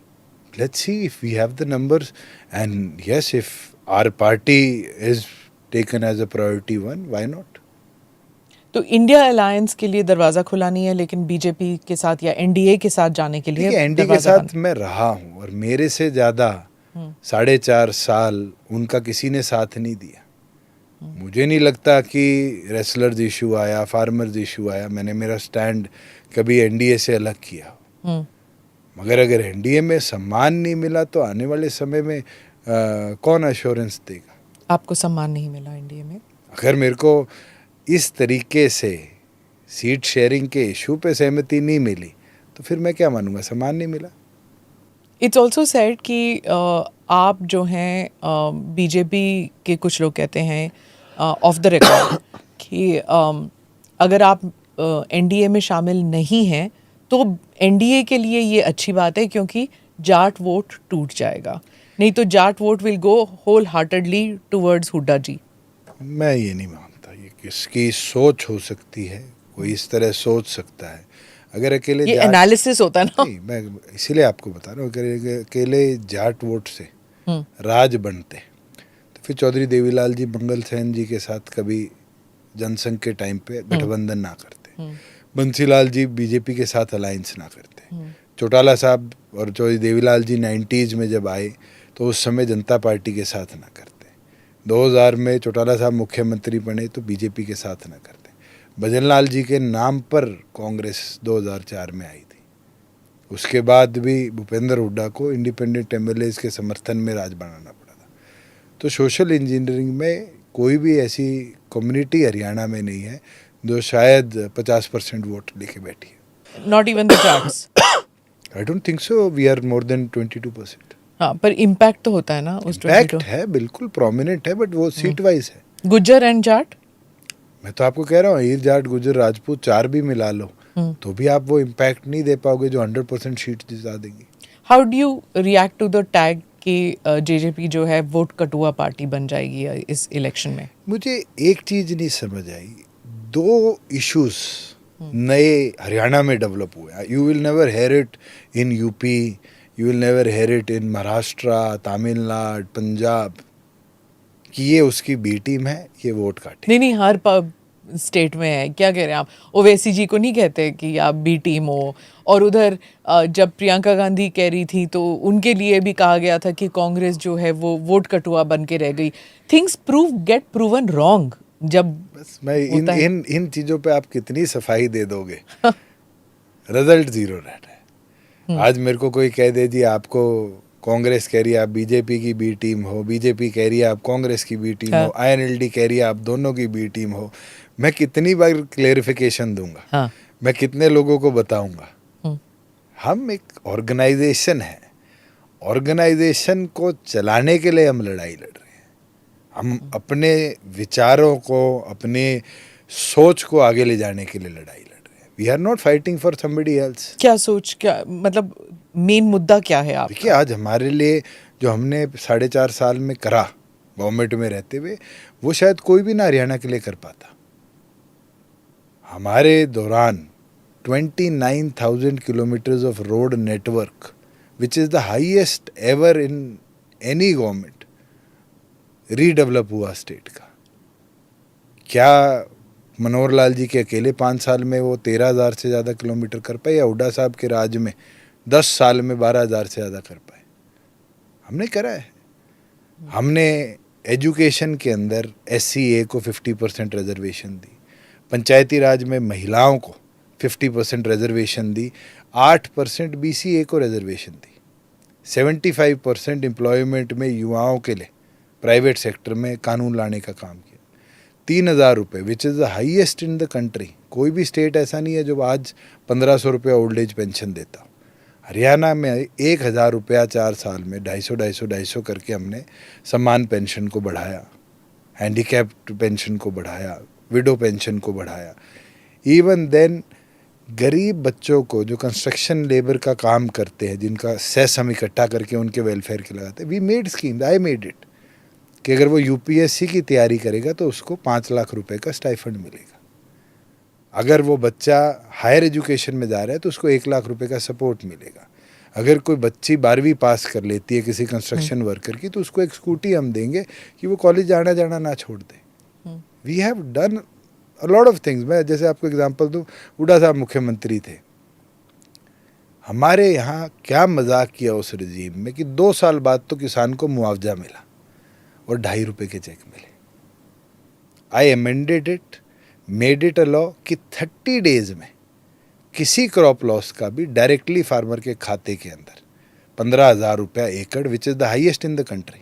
Let's see if we have the numbers, and yes, if our party is taken as a priority one, why not? तो India alliance के लिए दरवाजा खुला नहीं है, लेकिन BJP के साथ या एनडीए के साथ जाने के लिए देखिए, एनडी के दरवाजा साथ मैं रहा हूँ और मेरे से ज़्यादा 4.5 साल उनका किसी ने साथ नहीं दिया। मुझे नहीं लगता कि रेसलर्स इशू आया, फार्मर्स इशू आया, मैंने मेरा स्टैंड कभी एनडीए से अलग किया हो, मगर अगर एनडीए में सम्मान नहीं मिला तो आने वाले समय में कौन अश्योरेंस देगा? आपको सम्मान नहीं मिला एनडीए में? अगर मेरे को इस तरीके से सीट शेयरिंग के इशू पे सहमति नहीं मिली तो फिर मैं क्या मानूंगा, सम्मान नहीं मिला? इट्स ऑल्सो सेड कि आप जो हैं बीजेपी के कुछ लोग कहते हैं ऑफ द रिकॉर्ड कि अगर आप एनडीए में शामिल नहीं हैं तो एनडीए के लिए ये अच्छी बात है क्योंकि जाट वोट टूट जाएगा, नहीं तो Jat vote will go whole heartedly towards Hooda ji. मैं ये नहीं मानता, ये किसकी सोच हो सकती है, कोई इस तरह सोच सकता है। अगर अकेले ये एनालिसिस होता है ना। नहीं, मैं इसीलिए आपको बता रहा हूँ, अगर अकेले जाट वोट से राज बनते तो फिर चौधरी देवीलाल जी मंगल सेन जी के साथ कभी जनसंघ के टाइम पे गठबंधन ना करते, बंसीलाल जी बीजेपी के साथ अलायंस ना करते, चौटाला साहब और चौधरी देवीलाल जी 90s में जब आए तो उस समय जनता पार्टी के साथ ना करते, 2000 में चौटाला साहब मुख्यमंत्री बने तो बीजेपी के साथ ना करते, भजनलाल जी के नाम पर कांग्रेस 2004 में आई थी, उसके बाद भी भूपेंद्र हुड्डा को इंडिपेंडेंट एमएलए के समर्थन में राज बनाना पड़ा था। तो सोशल इंजीनियरिंग में कोई भी ऐसी कम्युनिटी हरियाणा में नहीं है जो शायद 50% वोट लेके बैठी है। Not even the Jats. I don't think so, we are more than 22%। हाँ, पर इम्पैक्ट तो होता है ना उस 22। इम्पैक्ट है, बिल्कुल प्रोमिनेंट है, बट वो सीट वाइज है। गुज्जर एंड जाट, मैं तो आपको कह रहा हूँ, हीर जाट गुजर राजपूत 4 भी मिला लो तो भी आप वो इम्पैक्ट नहीं दे पाओगे जो 100% सीट जिता देंगी। How do you react to the tag कि जेजेपी जो है वोट कटुआ पार्टी बन जाएगी इस इलेक्शन में? मुझे एक चीज नहीं समझ आई, 2 इश्यूज नए हरियाणा में डेवलप हुए। You will never hear it in UP, you will never hear it in Maharashtra, Tamil Nadu, Punjab कि ये उसकी बी टीम है, ये वोट काटे। नहीं, हर स्टेट में है। क्या कह रहे हैं आप? ओवैसी जी को नहीं कहते कि आप बी टीम हो? और उधर जब प्रियंका गांधी कह रही थी तो उनके लिए भी कहा गया था कि कांग्रेस जो है वो वोट कटुआ बन के रह गई। थिंग्स गेट प्रूवन रॉन्ग जब बस मैं इन चीजों पे आप कितनी सफाई दे दोगे, रिजल्ट 0 रहता है। आज मेरे को कोई कह दे जी आपको कांग्रेस कह रही है आप बीजेपी की बी टीम हो, बीजेपी कह रही है आप कांग्रेस की बी टीम हो, आईएनएलडी कह रही है आप दोनों की बी टीम हो, मैं कितनी बार क्लेरिफिकेशन दूंगा? मैं कितने लोगों को बताऊंगा? हम एक ऑर्गेनाइजेशन है, ऑर्गेनाइजेशन को चलाने के लिए हम लड़ाई लड़ रहे हैं। हम अपने विचारों को, अपने सोच को आगे ले जाने के लिए लड़ाई लड़ रहे हैं। We are not fighting for somebody else. क्या सोच, क्या मतलब मेन मुद्दा क्या है आपका? देखिए, आज हमारे लिए जो हमने 4.5 साल में करा गवर्नमेंट में रहते हुए, वो शायद कोई भी ना हरियाणा के लिए कर पाता। हमारे दौरान 29,000 kilometres of road network, which is the highest ever in any government, redevelop हुआ स्टेट का। क्या मनोहर लाल जी के अकेले 5 साल में वो 13,000 से ज़्यादा किलोमीटर कर पाए, या हुड्डा साहब के राज में 10 साल में 12,000 से ज़्यादा कर पाए? हमने करा है। हमने एजुकेशन के अंदर SCA को 50% रिजर्वेशन दी, पंचायती राज में महिलाओं को 50% रिजर्वेशन दी, 8% BCA को रिजर्वेशन दी, 75% एम्प्लॉयमेंट में युवाओं के लिए प्राइवेट सेक्टर में कानून लाने का काम किया। 3,000 रुपये, which is the highest in the country. कोई भी स्टेट ऐसा नहीं है जो आज 1,500 रुपया ओल्ड एज पेंशन देता। हरियाणा में 1,000 रुपया 4 साल में 250 करके हमने सम्मान पेंशन को बढ़ाया, हैंडीकैप्ड पेंशन को बढ़ाया, विडो पेंशन को बढ़ाया। इवन देन गरीब बच्चों को जो कंस्ट्रक्शन लेबर का काम करते हैं, जिनका सेस हम इकट्ठा करके उनके वेलफेयर के लगाते हैं, we made scheme, I made it, कि अगर वो UPSC की तैयारी करेगा तो उसको 5 लाख रुपए का स्टाइफंड मिलेगा। अगर वो बच्चा हायर एजुकेशन में जा रहा है तो उसको 1 लाख रुपए का सपोर्ट मिलेगा। अगर कोई बच्ची 12वीं पास कर लेती है किसी कंस्ट्रक्शन वर्कर की, तो उसको एक स्कूटी हम देंगे कि वो कॉलेज जाना ना छोड़ दे। We have done a lot of things. मैं जैसे आपको एग्जांपल दूं, हुड्डा साहब मुख्यमंत्री थे, हमारे यहाँ क्या मजाक किया उस रजीम में कि 2 साल बाद तो किसान को मुआवजा मिला और 2.5 रुपये के चेक मिले। I amended it, made it a law कि 30 डेज में किसी क्रॉप लॉस का भी डायरेक्टली फार्मर के खाते के अंदर 15,000 रुपया एकड़, which is the highest in the country,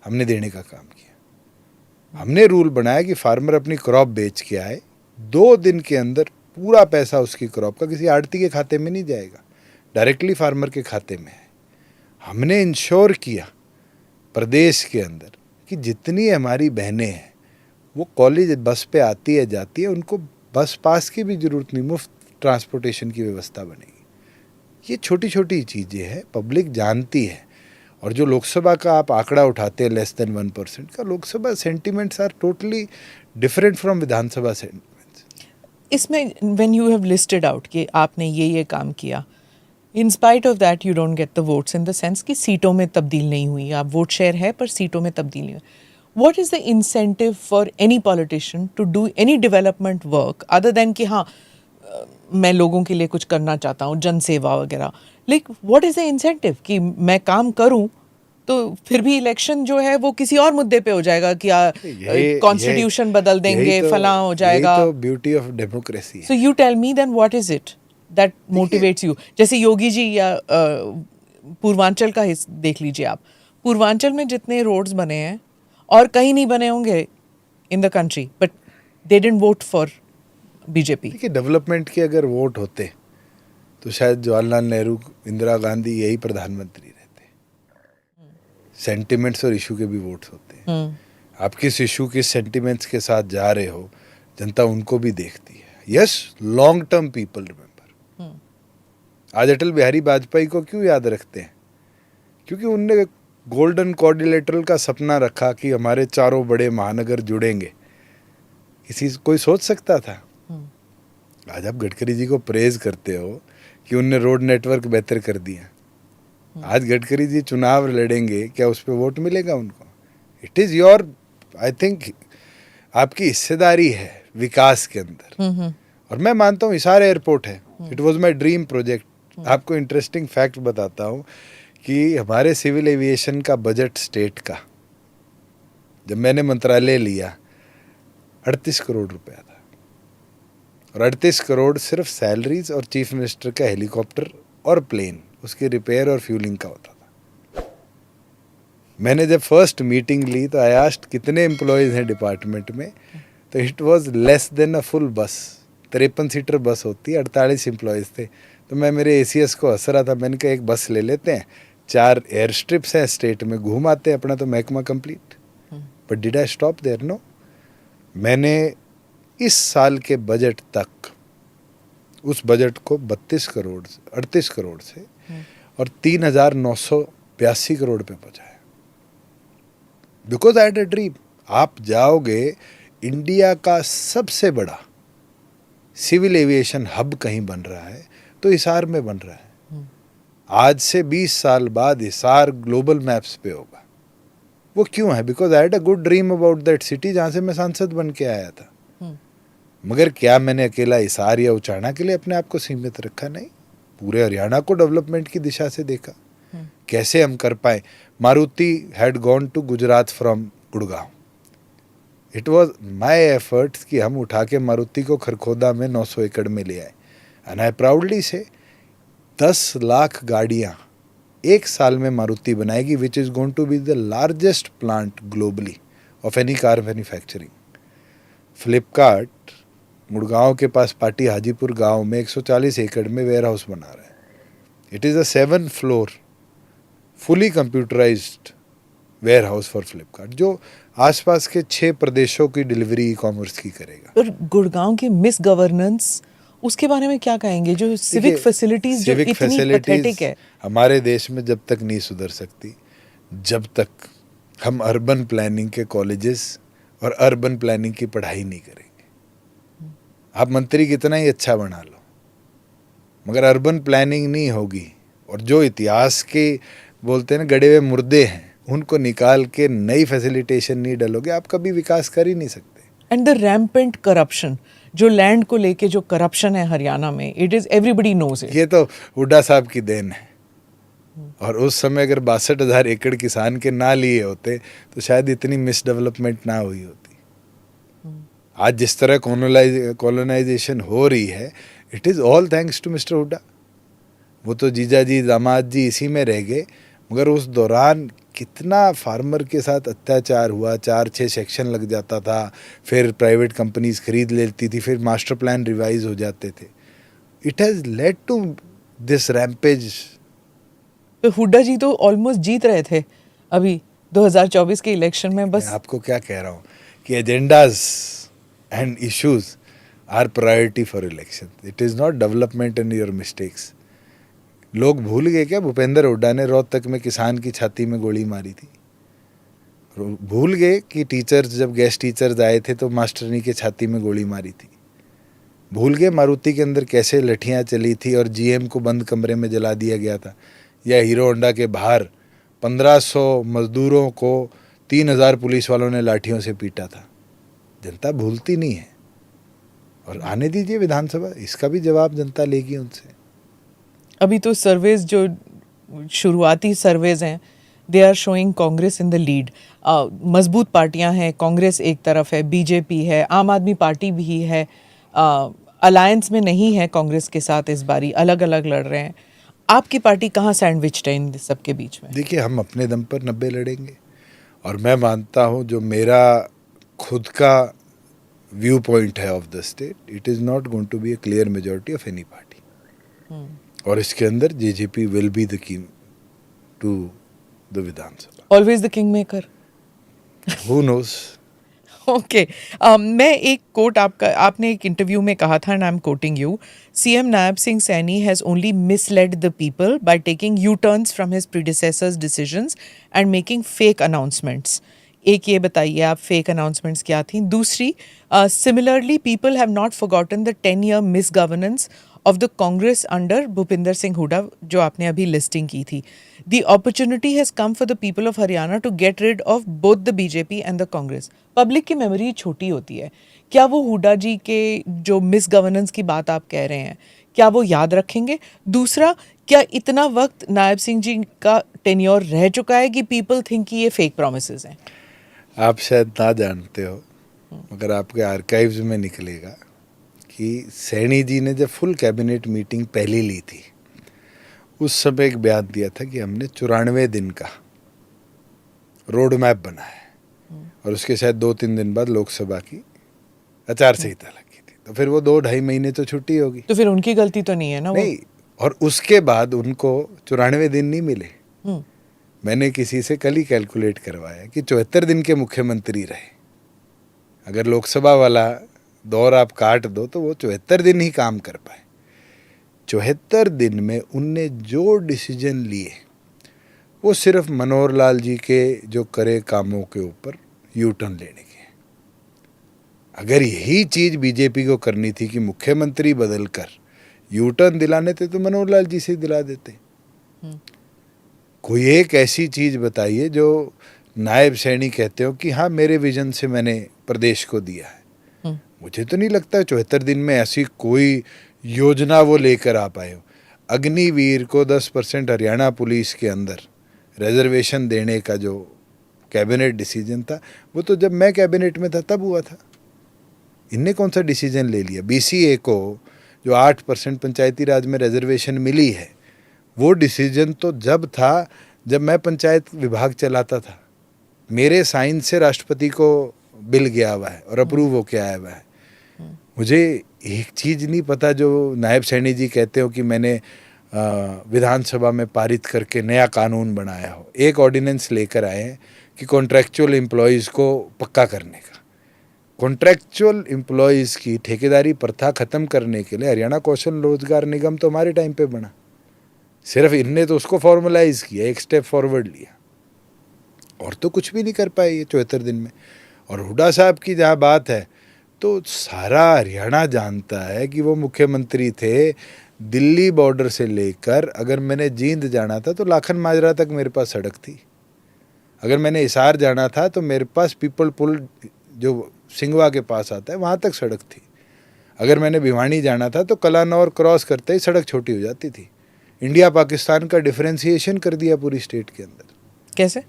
हमने देने का काम किया। हमने रूल बनाया कि फार्मर अपनी क्रॉप बेच के आए, 2 दिन के अंदर पूरा पैसा उसकी क्रॉप का किसी आड़ती के खाते में नहीं जाएगा, डायरेक्टली फार्मर के खाते में है। हमने इंश्योर किया प्रदेश के अंदर कि जितनी हमारी बहनें हैं वो कॉलेज बस पे आती है जाती है, उनको बस पास की भी ज़रूरत नहीं, मुफ्त ट्रांसपोर्टेशन की व्यवस्था बनेगी। ये छोटी छोटी चीज़ें हैं, पब्लिक जानती है। और जो लोकसभा का आप आंकड़ा उठाते हैं लेस देन 1% का, Lok Sabha sentiments are totally different from Vidhan Sabha sentiments. इसमें when you have listed out कि आपने ये काम किया, in spite of that you don't get the votes, in the sense कि सीटों में तब्दील नहीं हुई, आप वोट शेयर है पर सीटों में तब्दील नहीं हुई। What is the incentive for any politician to do any development work other than कि हाँ मैं लोगों के लिए कुछ करना चाहता हूँ, जन सेवा वगैरह, like what is the incentive कि मैं काम करूँ तो फिर भी इलेक्शन जो है वो किसी और मुद्दे पे हो जाएगा कि कॉन्स्टिट्यूशन बदल देंगे, फलां हो जाएगा। यही तो ब्यूटी ऑफ डेमोक्रेसी है। So you tell me then what is it that motivates you? जैसे योगी जी या पूर्वांचल का देख लीजिए आप, पूर्वांचल में जितने रोड्स बने हैं और कहीं नहीं बने होंगे in the country, but they didn't vote for BJP. देखिए, डेवलपमेंट के अगर वोट होते तो शायद जवाहरलाल नेहरू, इंदिरा गांधी यही प्रधानमंत्री रहते। सेंटिमेंट्स और इशू के भी वोट्स होते हैं। आप किस इशू किस सेंटिमेंट्स के साथ जा रहे हो, जनता उनको भी देखती है। Yes, long term people remember. आज अटल बिहारी वाजपेयी को क्यों याद रखते हैं? क्योंकि उनने गोल्डन क्वाड्रिलेटरल का सपना रखा कि हमारे चारों बड़े महानगर जुड़ेंगे। कोई सोच सकता था? आज आप गडकरी जी को प्रेज करते हो कि उनने रोड नेटवर्क बेहतर कर दिया। आज गडकरी जी चुनाव लड़ेंगे, क्या उस पर वोट मिलेगा उनको? It is your, I think आपकी हिस्सेदारी है विकास के अंदर। और मैं मानता हूँ हिसार एयरपोर्ट है, it was my dream project. आपको इंटरेस्टिंग फैक्ट बताता हूँ कि हमारे सिविल एविएशन का बजट स्टेट का जब मैंने मंत्रालय लिया 38 करोड़ रुपया था, और 38 करोड़ सिर्फ सैलरीज और चीफ मिनिस्टर का हेलीकॉप्टर और प्लेन, उसके रिपेयर और फ्यूलिंग का होता था। मैंने जब फर्स्ट मीटिंग ली तो आई आस्क्ड कितने एम्प्लॉयज़ हैं डिपार्टमेंट में, तो it was less than a full बस। 53 सीटर बस होती है, 48 एम्प्लॉयज़ थे। तो मैं मेरे एसीएस को हंस रहा था, मैंने कहा एक बस ले लेते हैं, 4 एयर स्ट्रिप्स हैं, स्टेट में घूम आते हैं, अपना तो महकमा complete. But did I stop there? No. मैंने इस साल के बजट तक उस बजट को 38 करोड़ से और 3,982 करोड़ पे पहुंचाया। Because I had a dream. आप जाओगे, इंडिया का सबसे बड़ा सिविल एविएशन हब कहीं बन रहा है तो हिसार में बन रहा है। आज से 20 साल बाद हिसार ग्लोबल मैप्स पे होगा। वो क्यों है? Because I had a good dream about that city, जहाँ से मैं सांसद बन के आया था। मगर क्या मैंने अकेला हिसार या उचाना के लिए अपने आप को सीमित रखा? नहीं, पूरे हरियाणा को डेवलपमेंट की दिशा से देखा। कैसे हम कर पाए? Maruti had gone to Gujarat from Gurgaon. It was my efforts कि हम उठा के मारुति को खरखोदा में 900 एकड़ में ले आए। एंड आई प्राउडली से 10 लाख गाड़ियाँ एक साल में मारुति बनाएगी, which is going to be the largest plant globally of any car manufacturing. Flipkart Mudgaon के पास पाटी हाजीपुर गांव में 140 एकड़ में वेयर हाउस बना रहा है। It is a 7 floor fully computerised warehouse for Flipkart, जो आसपास के 6 प्रदेशों की डिलीवरी ई कॉमर्स की करेगा। और गुड़गांव की मिस गवर्नेंस, उसके बारे में क्या कहेंगे? जो सिविक फैसिलिटीज जो इतनी पैथेटिक है हमारे देश में, जब तक नहीं सुधर सकती जब तक हम अर्बन प्लानिंग के कॉलेजेस और अर्बन प्लानिंग की पढ़ाई नहीं करेंगे। आप मंत्री कितना ही अच्छा बना लो, मगर अर्बन प्लानिंग नहीं होगी, और जो इतिहास के बोलते हैं ना गड़े हुए मुर्दे हैं, उनको निकाल के नई फैसिलिटेशन नहीं डालोगे, आप कभी विकास कर ही नहीं सकते। एंड द रैम्पेंट करप्शन, जो लैंड को लेके जो करप्शन है हरियाणा में, it is everybody knows it. ये तो हुड्डा साहब की देन है। और उस समय अगर 62,000 एकड़ किसान के ना लिए होते तो शायद इतनी मिस डेवलपमेंट ना हुई होती। आज जिस तरह कॉलोनाइजेशन हो रही है, it is all thanks to mister Hooda. वो तो जीजा जी दामाद जी इसी में रह गए, मगर उस दौरान कितना फार्मर के साथ अत्याचार हुआ, 4-6 सेक्शन लग जाता था, फिर प्राइवेट कंपनीज खरीद लेती थी, फिर मास्टर प्लान रिवाइज हो जाते थे। It has led to this rampage. तो हुड्डा जी तो ऑलमोस्ट जीत रहे थे अभी 2024 के इलेक्शन में। मैं बस आपको क्या कह रहा हूँ कि agendas and issues are priority for election, it is not development and your mistakes. लोग भूल गए क्या भूपेंद्र हुड्डा ने रोहतक में किसान की छाती में गोली मारी थी? भूल गए कि टीचर्स जब गेस्ट टीचर्स आए थे तो मास्टरनी के छाती में गोली मारी थी? भूल गए मारुति के अंदर कैसे लठियां चली थी और जीएम को बंद कमरे में जला दिया गया था? या हीरो होंडा के बाहर 1500 मजदूरों को 3000 पुलिस वालों ने लाठियों से पीटा था? जनता भूलती नहीं है। और आने दीजिए विधानसभा, इसका भी जवाब जनता लेगी उनसे। अभी तो सर्वेज जो शुरुआती सर्वेज हैं, they are showing Congress in the lead. मजबूत पार्टियां हैं, कांग्रेस एक तरफ है, बीजेपी है, आम आदमी पार्टी भी है, अलायंस में नहीं है कांग्रेस के साथ, इस बारी अलग अलग लड़ रहे हैं। आपकी पार्टी कहाँ सैंडविच्ड है इन सबके बीच में? देखिए, हम अपने दम पर 90 लड़ेंगे, और मैं मानता हूँ जो मेरा खुद का व्यू पॉइंट है of the state, it is not going to be a clear majority of any party. और इसके अंदर JJP will be the king to the Vidhan Sabha. Always the king maker. Who knows. Okay, मैं एक quote आपने एक interview में कहा था, and I am quoting you, CM Nayab Singh Saini has only misled the people by taking U turns from his predecessors decisions and making fake announcements. एक ये बताइए आप, फेक अनाउंसमेंट्स क्या थी? दूसरी, similarly people have not forgotten the 10-year miss governance of the Congress under Bhupinder Singh Hooda, जो आपने अभी लिस्टिंग की थी. The opportunity has come for the people of Haryana to get rid of both the BJP and the Congress. Public की memory छोटी होती है. क्या वो हुडा जी के जो मिस गवर्नेंस की बात आप कह रहे हैं, क्या वो याद रखेंगे? दूसरा, क्या इतना वक्त नायब सिंह जी का टेन्योर रह चुका है कि पीपल थिंक कि ये फेक प्रोमिसेस हैं? आप शायद ना जानते हो, मगर आपके आर्काइव्स में निकलेगा कि सैनी जी ने जब फुल कैबिनेट मीटिंग पहली ली थी, उस समय एक बयान दिया था कि हमने 94 दिन का रोड मैप बना है, और उसके शायद 2-3 दिन बाद लोकसभा की आचार संहिता लगी थी, तो फिर वो 2-2.5 महीने तो छुट्टी होगी। तो फिर उनकी गलती तो नहीं है ना? नहीं, और उसके बाद उनको 94 दिन नहीं मिले। मैंने किसी से कल ही कैलकुलेट करवाया कि 74 दिन के मुख्यमंत्री रहे। अगर लोकसभा वाला दौर आप काट दो तो वो 74 दिन ही काम कर पाए। 74 दिन में उनने जो डिसीजन लिए वो सिर्फ मनोहर लाल जी के जो करे कामों के ऊपर यू टर्न लेने के। अगर यही चीज़ बीजेपी को करनी थी कि मुख्यमंत्री बदल कर यू टर्न दिलाने थे, तो मनोहर लाल जी से दिला देते। कोई एक ऐसी चीज़ बताइए जो नायब सैनी कहते हो कि हाँ मेरे विजन से मैंने प्रदेश को दिया है। मुझे तो नहीं लगता 74 दिन में ऐसी कोई योजना वो लेकर आ पाए हो। अग्निवीर को 10% हरियाणा पुलिस के अंदर रिजर्वेशन देने का जो कैबिनेट डिसीजन था, वो तो जब मैं कैबिनेट में था तब हुआ था। इनने कौन सा डिसीजन ले लिया? बीसीए को जो 8% पंचायती राज में रिजर्वेशन मिली है, वो डिसीजन तो जब था जब मैं पंचायत विभाग चलाता था। मेरे साइन से राष्ट्रपति को बिल गया हुआ है और अप्रूव होके आया हुआ है। मुझे एक चीज़ नहीं पता जो नायब सैनी जी कहते हो कि मैंने विधानसभा में पारित करके नया कानून बनाया हो। एक ऑर्डिनेंस लेकर आए हैं कि कॉन्ट्रैक्चुअल एम्प्लॉयज़ को पक्का करने का। कॉन्ट्रैक्चुअल एम्प्लॉयज़ की ठेकेदारी प्रथा ख़त्म करने के लिए हरियाणा कौशल रोजगार निगम तो हमारे टाइम पे बना। सिर्फ इनने तो उसको फॉर्मलाइज किया, एक स्टेप फॉरवर्ड लिया, और तो कुछ भी नहीं कर पाए ये 74 दिन में। और हुड्डा साहब की जहाँ बात है, तो सारा हरियाणा जानता है कि वो मुख्यमंत्री थे। दिल्ली बॉर्डर से लेकर अगर मैंने जींद जाना था तो लाखन माजरा तक मेरे पास सड़क थी। अगर मैंने हिसार जाना था तो मेरे पास पीपल पुल जो सिंगवा के पास आता है वहाँ तक सड़क थी। अगर मैंने भिवानी जाना था तो कलानौर क्रॉस करते ही सड़क छोटी हो जाती थी। इंडिया पाकिस्तान का डिफरेंशिएशन कर दिया पूरी स्टेट के अंदर। कैसे?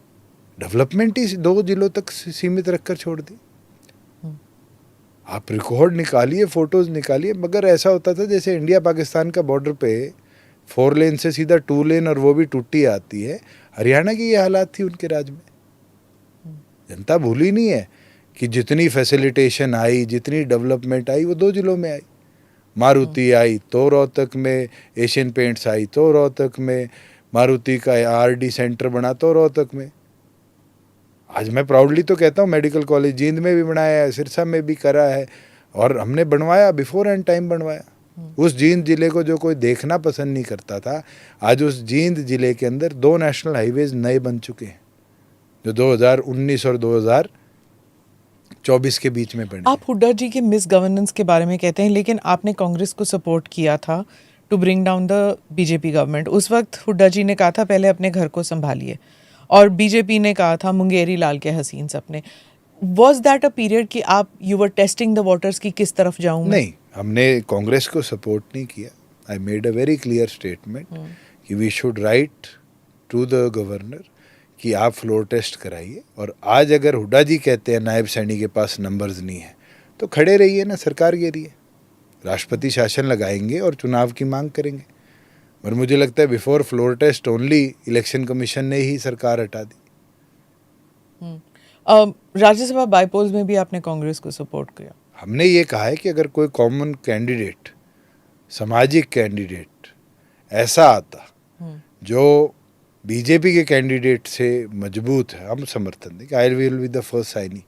डेवलपमेंट ही 2 जिलों तक सीमित रखकर छोड़ दी। आप रिकॉर्ड निकालिए, फोटोज निकालिए, मगर ऐसा होता था जैसे इंडिया पाकिस्तान का बॉर्डर पे 4 लेन से सीधा 2 लेन और वो भी टूटी आती है। हरियाणा की ये हालात थी उनके राज में। जनता भूली नहीं है कि जितनी फैसिलिटेशन आई, जितनी डेवलपमेंट आई, वो 2 जिलों में आई। मारुति आई तो रोहतक में, एशियन पेंट्स आई तो रोहतक में, मारुति का आरडी सेंटर बना तो रोहतक में। आज मैं प्राउडली तो कहता हूँ मेडिकल कॉलेज जींद में भी बनाया है, सिरसा में भी करा है, और हमने बनवाया, बिफोर एंड टाइम बनवाया। उस जींद जिले को जो कोई देखना पसंद नहीं करता था, आज उस जींद जिले के अंदर 2 नेशनल हाईवेज नए बन चुके हैं, जो 2019 और 2024 के बीच में बने। आप हुड्डा जी के मिस गवर्नेंस के बारे में कहते हैं, लेकिन आपने कांग्रेस को सपोर्ट किया था to bring down the BJP government. उस वक्त हुड्डा जी ने कहा था पहले अपने घर को संभालिए, और बीजेपी ने कहा था मुंगेरी लाल के हसीन सपने। वॉज दैट अ पीरियड कि आप you were testing the waters की किस तरफ जाऊं मैं? नहीं, हमने कांग्रेस को सपोर्ट नहीं किया। I made a very clear statement कि we should write to the governor कि आप फ्लोर टेस्ट कराइए। और आज अगर हुड्डा जी कहते हैं नायब सैनी के पास नंबर्स नहीं है, तो खड़े रहिए ना, सरकार गिरी है, राष्ट्रपति शासन लगाएंगे और चुनाव की मांग करेंगे। और मुझे लगता है before floor test only election commission ने ही सरकार हटा दी। राज्यसभा बाईपोल्स में भी आपने कांग्रेस को सपोर्ट किया। हमने ये कहा है कि अगर कोई कॉमन कैंडिडेट, सामाजिक कैंडिडेट ऐसा आता जो बीजेपी के कैंडिडेट से मजबूत है, हम समर्थन देंगे। I will be the first Saini.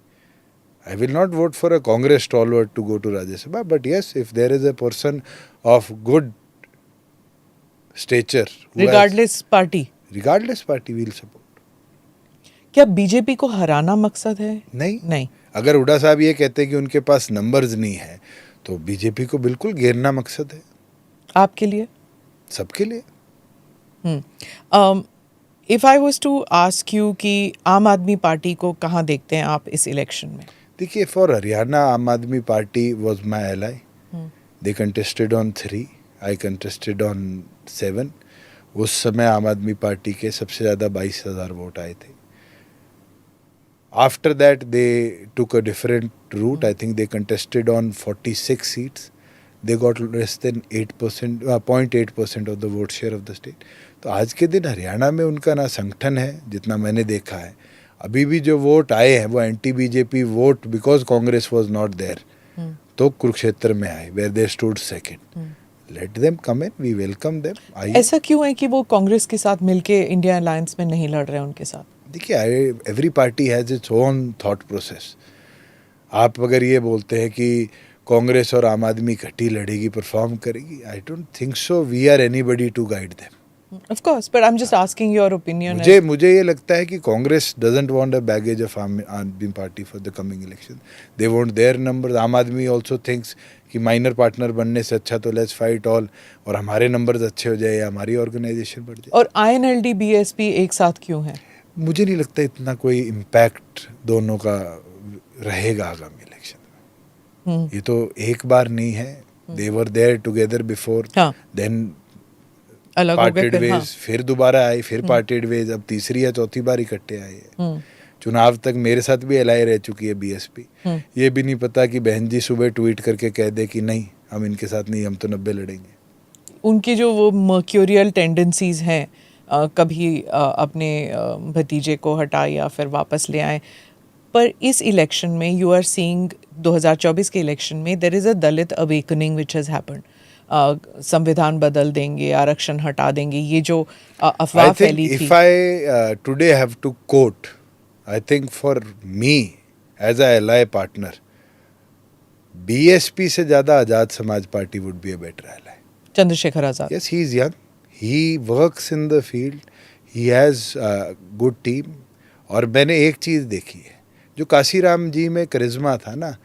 I will not vote for a Congress stalwart to go to Rajya Sabha, but yes, if there is a person of good stature, regardless party, we will support. क्या BJP को हराना मकसद है? नहीं। अगर हुड्डा साहब ये कहते हैं कि उनके पास नंबर्स नहीं है, तो बीजेपी को बिल्कुल घेरना मकसद है। आपके लिए? सबके लिए। If I was to ask you कि आम आदमी पार्टी को कहाँ देखते हैं आप इस इलेक्शन में? देखिए, फॉर हरियाणा आम आदमी party was my ally. They contested on 3, I contested on 7। उस समय आम आदमी पार्टी के सबसे ज़्यादा 22,000 वोट आए थे। After that they took a different route. I think they contested on 46 seats. They got less than 0.8% of the vote share of the state. तो आज के दिन हरियाणा में उनका ना संगठन है, जितना मैंने देखा है। अभी भी जो वोट आए हैं वो anti BJP vote, because Congress was not there, तो कुरुक्षेत्र में आए, where they stood second. Let them come in, we welcome them. ऐसा क्यों है कि वो कांग्रेस के साथ मिलके इंडिया अलायंस में नहीं लड़ रहे हैं उनके साथ? देखिए, every party has its own thought process. आप अगर ये बोलते हैं कि कांग्रेस और आम आदमी इकट्ठी लड़ेगी, परफॉर्म करेगी, I don't think so. We are anybody to guide them. Of course, but I'm just asking your opinion. मुझे ये लगता है कि Congress doesn't want a baggage of आदमी party for the coming election. They want their numbers. आम आदमी also thinks कि minor partner बनने से अच्छा तो लेट्स फाइट ऑल, और हमारे नंबर्स अच्छे हो जाए, हमारी ऑर्गेनाइजेशन बढ़ जाए। और INLD BSP एक साथ क्यों है? मुझे नहीं लगता इतना कोई इम्पैक्ट दोनों का रहेगा आगामी इलेक्शन में। ये तो एक बार नहीं है। They were there together before, then अलग हो गए, फिर दोबारा आए, फिर पार्टेड वेज, अब तीसरी या चौथी बार इकट्ठे आए हैं। चुनाव तक मेरे साथ भी एलआई रह चुकी है बीएसपी। ये भी नहीं पता कि बहन जी सुबह ट्वीट करके कह दे कि नहीं, हम इनके साथ नहीं, हम तो 90 लड़ेंगे। उनकी जो वो मर्क्यूरियल टेंडेंसीज हैं, कभी अपने भतीजे को हटा या फिर वापस ले आए। पर इस इलेक्शन में यू आर सीइंग 2024 के इलेक्शन में there is a Dalit awakening which has happened. संविधान बदल देंगे, आरक्षण हटा देंगे, ये जो अफवाह फैली थी। If I today have to quote, I think for me as a ally partner, BSP से ज़्यादा आज़ाद समाज party would be a better ally. Chandrashekhar Azad. Yes, he is young. He works in the field. He has a good team. और मैंने एक चीज़ देखी है, जो काशीराम जी में करिश्मा था ना,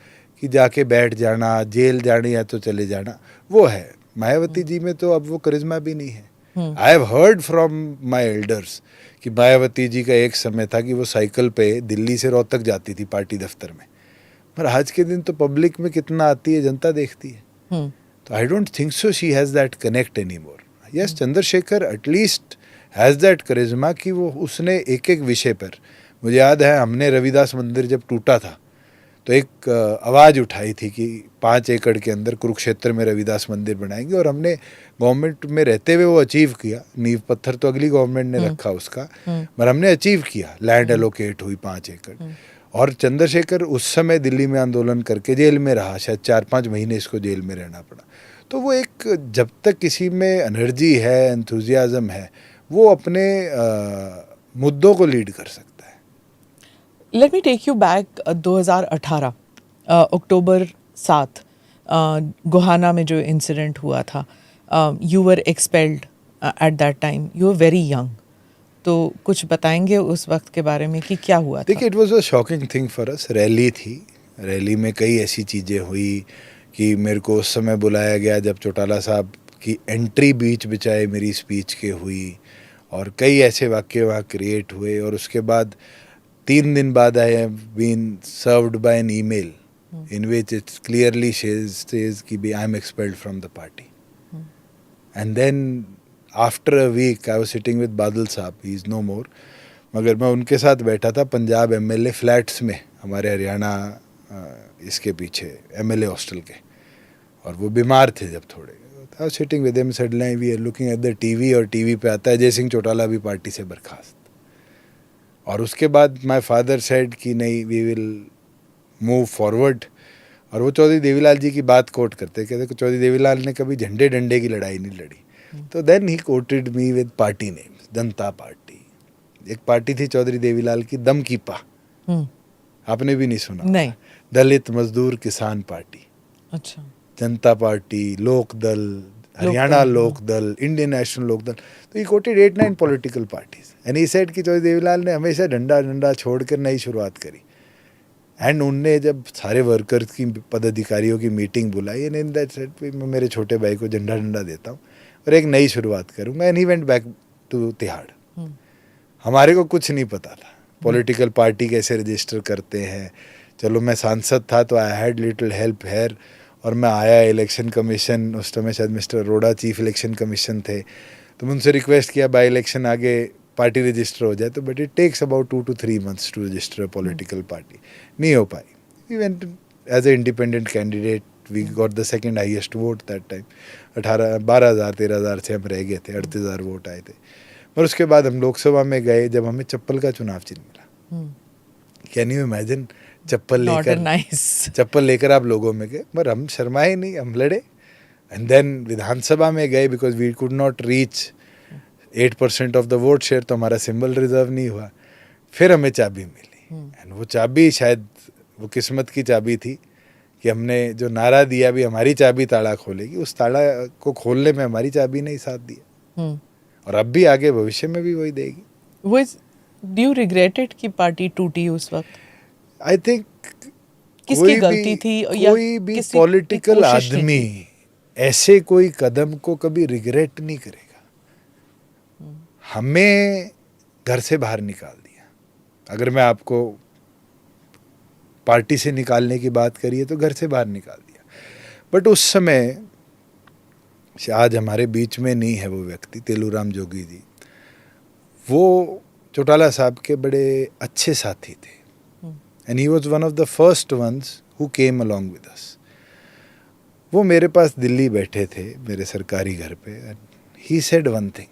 कि जाके बैठ जाना, जेल जाने या तो चले जाना, वो है। मायावती जी में तो अब वो करिश्मा भी नहीं है। I have heard from my elders कि मायावती जी का एक समय था कि वो साइकिल पे दिल्ली से रोहतक जाती थी पार्टी दफ्तर में, पर आज के दिन तो पब्लिक में कितना आती है, जनता देखती है। तो I don't think so she has that connect any more. Yes, Chandrashekhar at least has that charisma कि वो उसने एक एक विषय पर, मुझे याद है हमने रविदास मंदिर जब टूटा था तो एक आवाज़ उठाई थी कि 5 एकड़ के अंदर कुरुक्षेत्र में रविदास मंदिर बनाएंगे, और हमने गवर्नमेंट में रहते हुए वो अचीव किया। नींव पत्थर तो अगली गवर्नमेंट ने रखा उसका, पर हमने अचीव किया। लैंड एलोकेट हुई 5 एकड़। और चंद्रशेखर उस समय दिल्ली में आंदोलन करके जेल में रहा, शायद 4-5 महीने इसको जेल में रहना पड़ा। तो वो एक, जब तक किसी में एनर्जी है, एंथुजियाज्म है, वो अपने मुद्दों को लीड कर सकता है। Let me take you back 2018 अक्टूबर 7 गोहाना में जो इंसिडेंट हुआ था. You were expelled at that time, you were very young. तो कुछ बताएंगे उस वक्त के बारे में कि क्या हुआ था? देखिए, it was a shocking thing for us. Rally थी, रैली में कई ऐसी चीज़ें हुई कि मेरे को उस समय बुलाया गया जब चौटाला साहब की एंट्री बीच बिचाए मेरी स्पीच के हुई, और कई ऐसे वाक्य वहाँ क्रिएट हुए. और उसके बाद 3 दिन बाद I have been served by an email in which it's clearly says कि I am expelled from the party. And then after a week I was sitting with Badal साहब, ही इज़ नो मोर, मगर मैं उनके साथ बैठा था पंजाब एमएलए फ्लैट्स में, हमारे हरियाणा इसके पीछे एमएलए हॉस्टल के, और वो बीमार थे जब थोड़े. I was sitting with him, suddenly we are looking at the TV, और टीवी पे आता है जय सिंह चौटाला भी पार्टी से बर्खास्त. और उसके बाद माय फादर सेड कि नहीं, वी विल मूव फॉरवर्ड. और वो चौधरी देवीलाल जी की बात कोट करते, कहते चौधरी देवीलाल ने कभी झंडे डंडे की लड़ाई नहीं लड़ी. तो then he quoted me with party names. Janata Party, एक पार्टी थी चौधरी देवीलाल की, दम की पा, आपने भी नहीं सुना? नहीं. दलित मजदूर किसान पार्टी, अच्छा. जनता पार्टी, लोक दल, हरियाणा लोक दल, इंडियन नेशनल लोक दल. तो ही coated 8-9 political parties, and he said कि चौधरी देवीलाल ने हमेशा डंडा छोड़कर नई शुरुआत करी. एंड उनने जब सारे वर्कर्स की, पदाधिकारियों की मीटिंग बुलाई, एंड इन दैट सेड मैं मेरे छोटे भाई को डंडा देता हूँ और एक नई शुरुआत करूँगा. And he went back to Tihar. हमारे को कुछ नहीं पता था पॉलिटिकल पार्टी कैसे रजिस्टर करते हैं. चलो, मैं सांसद था तो I had little help here, और मैं आया इलेक्शन कमीशन, उस समय शायद mister Arora chief election commission थे, तो मैं उनसे रिक्वेस्ट किया बाई इलेक्शन आगे पार्टी रजिस्टर हो जाए. तो but it takes about 2 to 3 months to register a political party. नहीं हो पाई. We went as a independent candidate, we got the second highest vote that time. 12,000-13,000 से हम रह गए थे, 38,000 वोट आए थे. और उसके बाद हम लोकसभा में गए जब हमें चप्पल का चुनाव चिन्ह मिला. कैन यू इमेजिन, चप्पल लेकर आप लोगों में गए, पर हम शर्माए नहीं, हम लड़े. एंड देन विधानसभा में गए because we could not reach 8% of the vote share, तो हमारा सिंबल रिजर्व नहीं हुआ. फिर हमें चाबी मिली, एंड वो चाबी शायद वो किस्मत की चाबी थी कि हमने जो नारा दिया भी हमारी चाबी ताला खोलेगी, उस ताला को खोलने में हमारी चाबी ने ही साथ दिया. और अब भी आगे भविष्य में भी वही देगी. डू यू रिग्रेट इट कि पार्टी टूटी उस वक्त? आई थिंक किसकी गलती थी? कोई भी पॉलिटिकल आदमी ऐसे कोई कदम को कभी रिग्रेट नहीं करेगा. हमें घर से बाहर निकाल दिया. अगर मैं आपको पार्टी से निकालने की बात करिए तो घर से बाहर निकाल दिया. बट उस समय, आज हमारे बीच में नहीं है वो व्यक्ति, तेलूराम जोगी जी, वो चौटाला साहब के बड़े अच्छे साथी थे. And he was one of the first ones who came along with us. वो मेरे पास दिल्ली बैठे थे मेरे सरकारी घर पे. And he said one thing,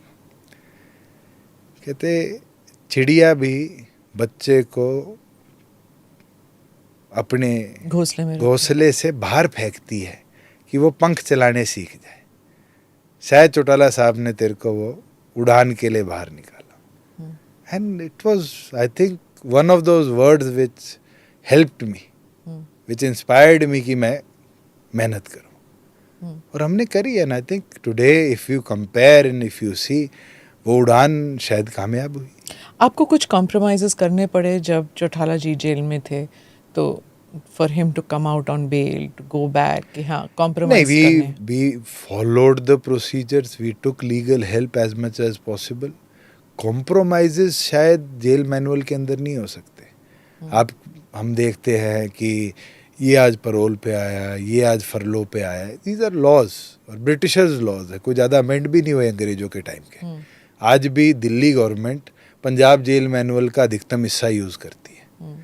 कहते चिड़िया भी बच्चे को अपने घोंसले से बाहर फेंकती है कि वो पंख चलाने सीख जाए. शायद चौटाला साहब ने तेरे को वो उड़ान के लिए बाहर निकाला. And it was, I think, one of those words which helped me, which inspired me कि मैं मेहनत करूं. और हमने करी. And I think today if you compare and if you see, वो उड़ान शायद कामयाब हुई. आपको कुछ कॉम्प्रोमाइजेस करने पड़े जब चौटाला जी जेल में थे, तो for him to come out on bail, to go back, कि हाँ कॉम्प्रोमाइज करने? We followed the procedures, we took legal help as much as possible. Compromises शायद जेल मैनुअल के अंदर नहीं हो सकते. आप, हम देखते हैं कि ये आज परोल पे आया, ये आज फरलो पे आया. दीज आर लॉज, और ब्रिटिशर्स लॉज है, कोई ज़्यादा अमेंड भी नहीं हुए अंग्रेजों के टाइम के. आज भी Delhi government Punjab jail manual का अधिकतम हिस्सा यूज़ करती है.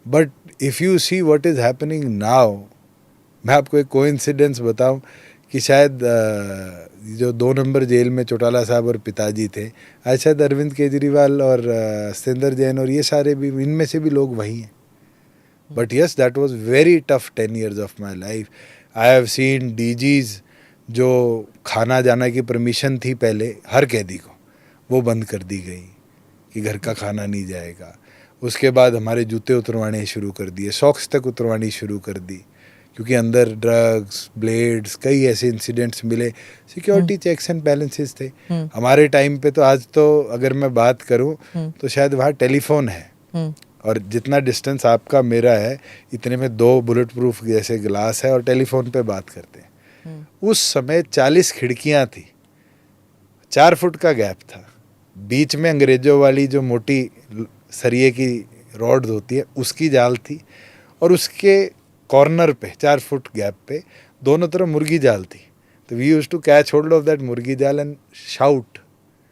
But if you see what is happening now, मैं आपको एक कोइंसिडेंस बताऊं कि शायद जो 2 नंबर जेल में चौटाला साहब और पिताजी थे, आज शायद अरविंद केजरीवाल और सतेंद्र जैन और ये सारे भी, इनमें से भी लोग वही हैं. But yes, that was very tough 10 years of my life. I have seen disease जो खाना जाना की परमिशन थी पहले हर कैदी को, वो बंद कर दी गई कि घर का खाना नहीं जाएगा. उसके बाद हमारे जूते उतरवाने शुरू कर दिए, सॉक्स तक उतरवानी शुरू कर दी, क्योंकि अंदर ड्रग्स, ब्लेड्स, कई ऐसे इंसिडेंट्स मिले. सिक्योरिटी चेक्स एंड बैलेंसेस थे. हमारे टाइम पे तो, आज तो अगर मैं बात करूं तो शायद वहाँ टेलीफोन है, और जितना डिस्टेंस आपका मेरा है इतने में 2 बुलेट प्रूफ जैसे गिलास है और टेलीफोन पे बात करते हैं. उस समय 40 खिड़कियां थी, 4 फुट का गैप था, बीच में अंग्रेजों वाली जो मोटी सरिये की रॉड होती है उसकी जाल थी, और उसके कॉर्नर पे 4 फुट गैप पे दोनों तरफ मुर्गी जाल थी. तो we used to catch hold of that मुर्गी जाल एंड शाउट.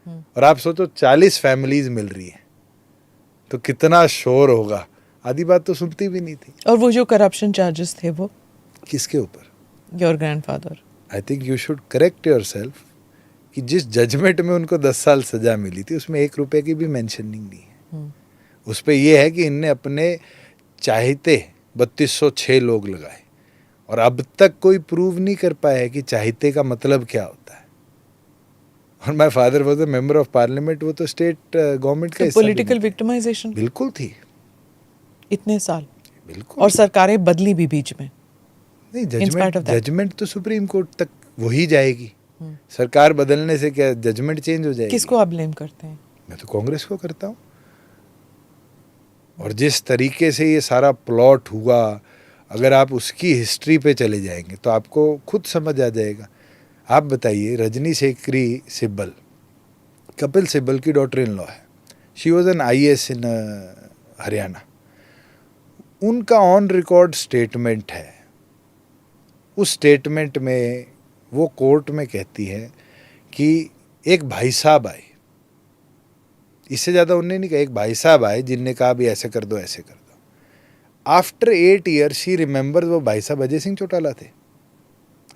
और आप सोचो 40 फैमिलीज मिल रही हैं तो कितना शोर होगा. आधी बात तो सुनती भी नहीं थी. और वो जो करप्शन चार्जेस थे वो किसके ऊपर? Your grandfather. I think you should correct your self कि जिस जजमेंट में उनको 10 साल सजा मिली थी उसमें 1 रुपए की भी मेंशनिंग नहीं है. उस पर यह है कि इनने अपने चाहते 3206 लोग लगाए, और अब तक कोई प्रूव नहीं कर पाया है कि चाहते का मतलब क्या होता है. और my father was a member of parliament, वो तो स्टेट गवर्नमेंट का हिस्सा. पॉलिटिकल विक्टिमाइजेशन बिल्कुल थी, इतने साल. बिल्कुल. और सरकारें बदली भी बीच में. नहीं, In spite of that. Judgement तो सुप्रीम कोर्ट तक वही जाएगी. सरकार बदलने से क्या जजमेंट चेंज हो जाएगी? किसको आप ब्लेम करते हैं? मैं तो कांग्रेस को करता हूँ. और जिस तरीके से ये सारा प्लॉट हुआ, अगर आप उसकी हिस्ट्री पे चले जाएंगे तो आपको खुद समझ आ जाएगा. आप बताइए, रजनी शेखरी सिब्बल, कपिल सिब्बल की डॉटर इन लॉ है. शी वॉज एन IAS इन हरियाणा. उनका ऑन रिकॉर्ड स्टेटमेंट है. उस स्टेटमेंट में वो कोर्ट में कहती है कि एक भाई साहब आए, इससे ज़्यादा उन्होंने नहीं कहा, एक भाई साहब आए जिनने कहा भी ऐसे कर दो, ऐसे कर दो. आफ्टर 8 years शी रिमेंबर, वो भाई साहब अजय सिंह चौटाला थे.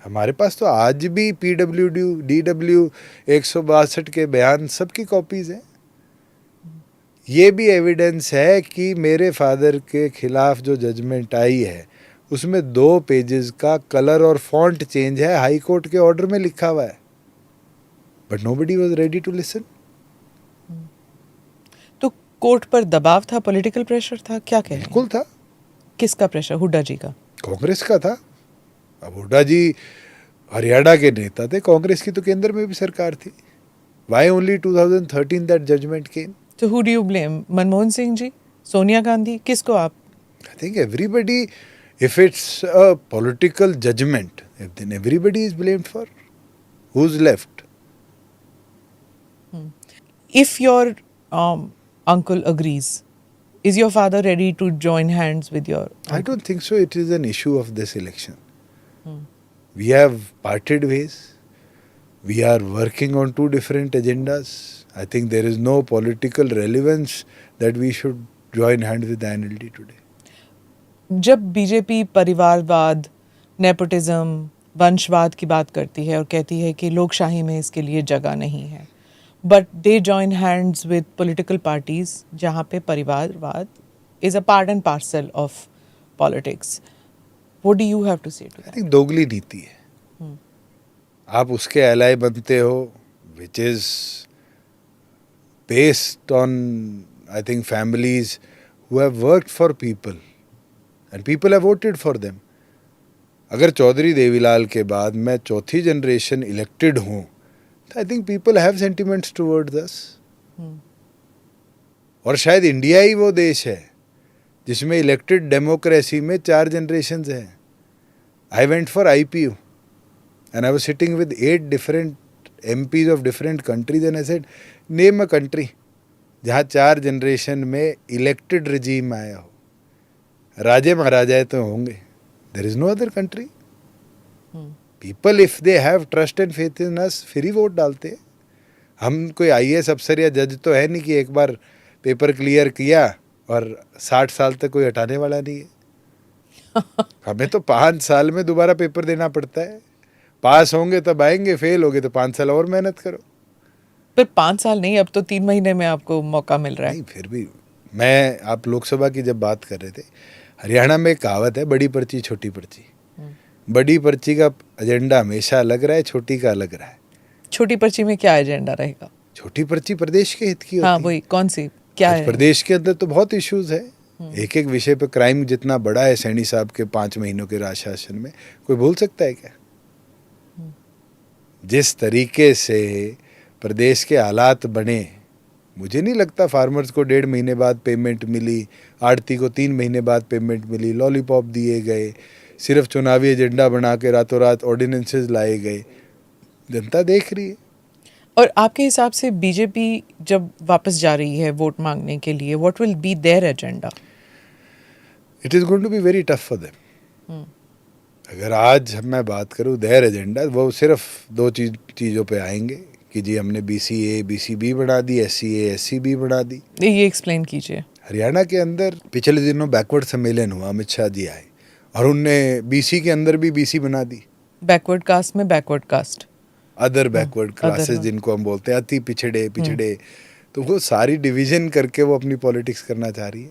हमारे पास तो आज भी PWD DW 162 के बयान सबकी कॉपीज़ हैं. ये भी एविडेंस है कि मेरे फादर के खिलाफ जो जजमेंट आई है उसमें 2 पेजेस का कलर और फॉन्ट चेंज है, हाई कोर्ट के ऑर्डर में लिखा हुआ है. But nobody was ready to listen. तो कोर्ट पर दबाव था, पॉलिटिकल प्रेशर था, क्या कह रहे हैं? बिल्कुल था. किसका प्रेशर? हुड्डा जी का? कांग्रेस का था. अब हुड्डा जी हरियाणा के नेता थे, कांग्रेस की तो केंद्र में भी सरकार थी. Why only 2013 that judgment came? तो who do you blame? Manmohan Singh ji, Sonia Gandhi, किसको आप? I think everybody, if it's a political judgment, then everybody is blamed for. Who's left? If your uncle agrees, is your father ready to join hands with your uncle? I don't think so. It is an issue of this election. We have parted ways. We are working on 2 different agendas. I think there is no political relevance that we should join hands with the NLD today. जब BJP परिवारवाद, nepotism, वंशवाद की बात करती है और कहती है कि लोकशाही में इसके लिए जगह नहीं है, but they join hands with political parties जहाँ पे परिवारवाद is a part and parcel of politics. What do you have to say to I think दोगली नीति है. आप उसके एलाय बनते हो which is based on, I think, families who have worked for people and people have voted for them. अगर चौधरी देवीलाल के बाद मैं 4th जनरेशन इलेक्टेड हूँ तो I think people have sentiments towards अस. और शायद इंडिया ही वो देश है जिसमें इलेक्टेड डेमोक्रेसी में 4 जनरेशन्स हैं. I went for IPU and I was sitting with 8 different MPs of different countries and I said, name a country जहाँ 4 जनरेशन में इलेक्टेड रिजीम आया हो. राजे महाराजाएं तो होंगे. There is no other country. People, if they have trust and faith in us, फिर ही vote डालते हैं. हम कोई IAS अफसर या जज तो है नहीं कि एक बार पेपर क्लियर किया और 60 साल तक कोई हटाने वाला नहीं है. हमें तो 5 साल में दोबारा पेपर देना पड़ता है। पास होंगे तब आएंगे, फेल होगे तो 5 साल और मेहनत करो। पर 5 साल नहीं, अब तो 3 महीने में आपको मौका मिल रहा है। नहीं, फिर भी आप लोकसभा की जब बात कर रहे थे, हरियाणा में एक कहावत है, बड़ी पर्ची छोटी पर्ची। बड़ी पर्ची का एजेंडा हमेशा अलग रहा है, छोटी का अलग रहा है। छोटी पर्ची में क्या एजेंडा रहेगा? छोटी पर्ची प्रदेश के हित की होती हाँ है। वही, कौन सी, क्या आज है? प्रदेश के अंदर तो बहुत इश्यूज है। एक एक विषय पे क्राइम जितना बड़ा है सैनी साहब के 5 महीनों के राज शासन में, कोई भूल सकता है क्या? जिस तरीके से प्रदेश के हालात बने, मुझे नहीं लगता फार्मर्स को 1.5 महीने बाद पेमेंट मिली, आड़ती को 3 महीने बाद पेमेंट मिली, लॉलीपॉप दिए गए, सिर्फ चुनावी एजेंडा बना के रातों रात ऑर्डिनेंसेस लाए गए। जनता देख रही है। और आपके हिसाब से बीजेपी जब वापस जा रही है वोट मांगने के लिए, what will be their agenda? It is going to be very tough for them. अगर आज मैं बात करूँ देयर एजेंडा, वो सिर्फ 2 चीज़ों पे आएंगे कि जी हमने BCA BCB बना दी, SCA SCB बना दी। ये एक्सप्लेन कीजिए। हरियाणा के अंदर पिछले दिनों बैकवर्ड सम्मेलन हुआ, अमित शाह जी आए और उनने BC के अंदर भी BC बना दी। बैकवर्ड कास्ट में backward caste, other backward classes हाँ। जिनको हम बोलते हैं, अति पिछड़े, तो वो सारी डिवीजन करके वो अपनी पॉलिटिक्स करना चाह रही है।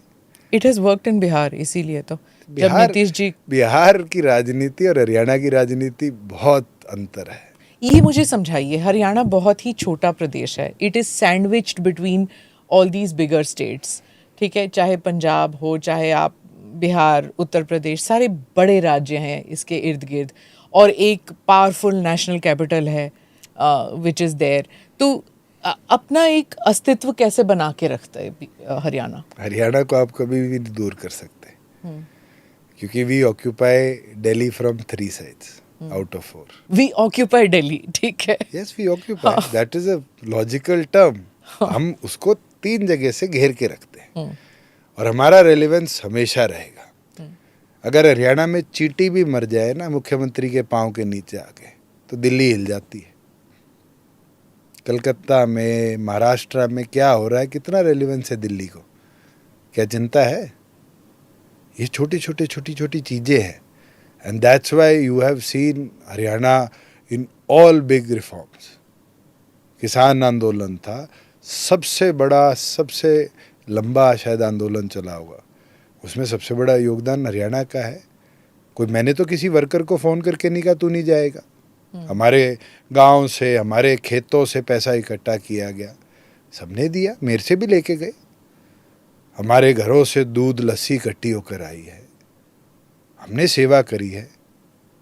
It has worked in Bihar, इसीलिए तो जब बिहार नीतीश जी, बिहार की राजनीति और हरियाणा की राजनीति बहुत अंतर है। ये मुझे समझाइए। हरियाणा बहुत ही छोटा प्रदेश है, it is sandwiched between all these bigger states, ठीक है, चाहे पंजाब हो, चाहे आप बिहार, उत्तर प्रदेश, सारे बड़े राज्य हैं इसके इर्द गिर्द, और एक पावरफुल नेशनल कैपिटल है विच इज़ देयर। तो अपना एक अस्तित्व कैसे बना के रखता है हरियाणा? हरियाणा को आप कभी भी नहीं दूर कर सकते, क्योंकि we occupy Delhi from 3 sides out of 4। We occupy Delhi, ठीक है। Yes, we occupy, that is a logical term. हम उसको 3 जगह से घेर के रखते हैं और हमारा रेलेवेंस हमेशा रहेगा। अगर हरियाणा में चींटी भी मर जाए ना मुख्यमंत्री के पांव के नीचे आके, तो दिल्ली हिल जाती है। कलकत्ता में, महाराष्ट्र में क्या हो रहा है, कितना रेलेवेंस है दिल्ली को, क्या चिंता है? ये छोटी छोटी चीज़ें हैं, and that's why you have seen Haryana in all big reforms. किसान आंदोलन था सबसे बड़ा, सबसे लंबा शायद आंदोलन चला होगा, उसमें सबसे बड़ा योगदान हरियाणा का है। कोई, मैंने तो किसी वर्कर को फ़ोन करके नहीं कहा तू नहीं जाएगा। हमारे गांव से, हमारे खेतों से पैसा इकट्ठा किया गया, सबने दिया, मेरे से भी लेके गए। हमारे घरों से दूध लस्सी इकट्ठी होकर आई है, हमने सेवा करी है।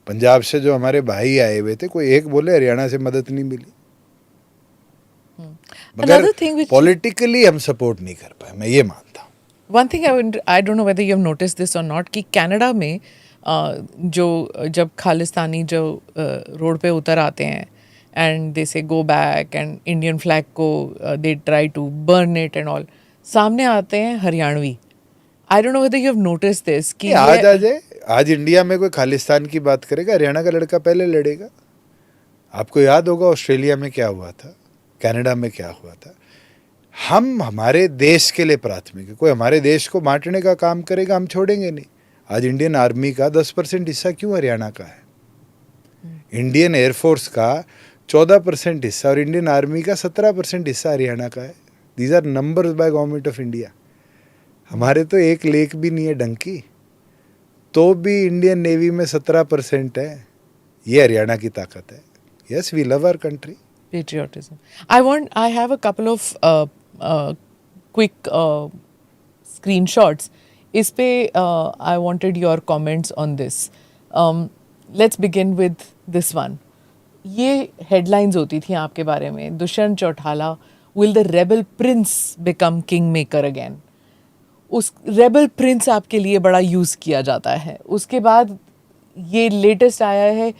पंजाब से जो हमारे भाई आए हुए थे, कोई एक बोले हरियाणा से मदद नहीं मिली। मगर पॉलिटिकली हम सपोर्ट नहीं कर पाए, मैं ये मानता हूँ। One thing I don't know whether you have notice this और नॉट, कि कनाडा में जब खालिस्तानी जो रोड पे उतर आते हैं and they say go back, and Indian flag को they try to burn it and all, सामने आते हैं Haryanvi. I don't know whether you have notice this कि आज आ जाए, आज इंडिया में कोई खालिस्तान की बात करेगा, हरियाणा का लड़का पहले लड़ेगा। आपको याद होगा ऑस्ट्रेलिया में क्या हुआ था, कनाडा में क्या हुआ था। हम हमारे देश के लिए प्राथमिक है, कोई हमारे देश को बांटने का काम करेगा हम छोड़ेंगे नहीं। आज इंडियन आर्मी का 10% हिस्सा क्यों हरियाणा का है? इंडियन एयरफोर्स का 14% हिस्सा और इंडियन आर्मी का 17% हिस्सा हरियाणा का है। These are numbers by government of India. हमारे तो एक लेक भी नहीं है डंकी, तो भी इंडियन नेवी में 17% है। ये हरियाणा की ताकत है। Yes, we love our country. patriotism. I have a couple of quick screenshots. इस पे I wanted your comments on this. Let's begin with this one. ये headlines होती थी आपके बारे में, Dushyant Chautala, will the rebel prince become kingmaker again? उस rebel prince आपके लिए बड़ा यूज़ किया जाता है। उसके बाद ये लेटेस्ट आया है,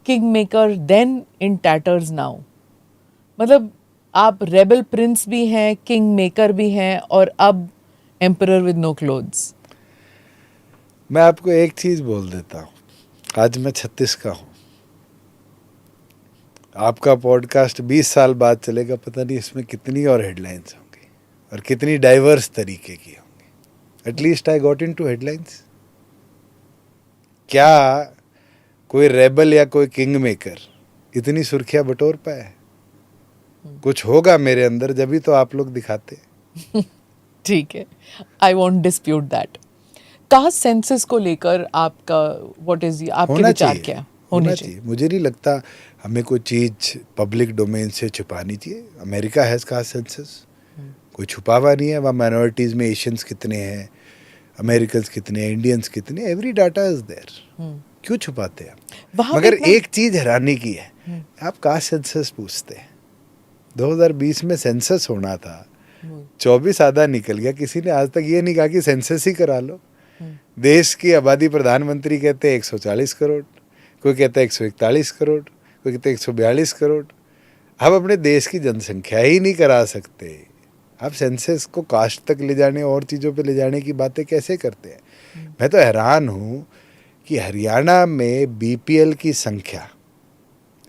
kingmaker then in tatters now. मतलब आप रेबल प्रिंस भी हैं, किंग मेकर भी हैं, और अब एम्परर विद नो क्लोथ्स। मैं आपको एक चीज़ बोल देता हूँ, आज मैं 36 का हूँ। आपका पॉडकास्ट 20 साल बाद चलेगा, पता नहीं इसमें कितनी और हेडलाइंस होंगी और कितनी डाइवर्स तरीके की होंगी। At least I got into headlines. क्या कोई रेबल या कोई किंग मेकर इतनी सुर्खियां बटोर पाया है? कुछ होगा मेरे अंदर, जब भी तो आप लोग दिखाते हैं। ठीक है, I won't dispute that. Caste census को लेकर आपका व्हाट इज आपके होना विचार चाहिए, क्या है? होना चाहिए। मुझे नहीं लगता हमें कोई चीज़ पब्लिक डोमेन से छुपानी चाहिए। अमेरिका हैज़ कास्ट सेंसस, कोई छुपा हुआ नहीं है। वहाँ माइनॉरिटीज़ में एशियंस कितने हैं, अमेरिकन्स कितने हैं, इंडियंस कितने हैं, एवरी डाटा इज देयर। क्यों छुपाते हैं? वहाँ मगर पे एक चीज़ हैरानी की है, आप कास्ट सेंसस पूछते हैं। 2020 में सेंसस होना था, 24 आधा निकल गया, किसी ने आज तक ये नहीं कहा कि सेंसस ही करा लो। देश की आबादी प्रधानमंत्री कहते हैं 140 करोड़, कोई कहता है 141 करोड़, कोई कहता है 142 करोड़। आप अपने देश की जनसंख्या ही नहीं करा सकते, आप सेंसस को कास्ट तक ले जाने और चीज़ों पे ले जाने की बातें कैसे करते हैं? मैं तो हैरान हूँ कि हरियाणा में बीपीएल की संख्या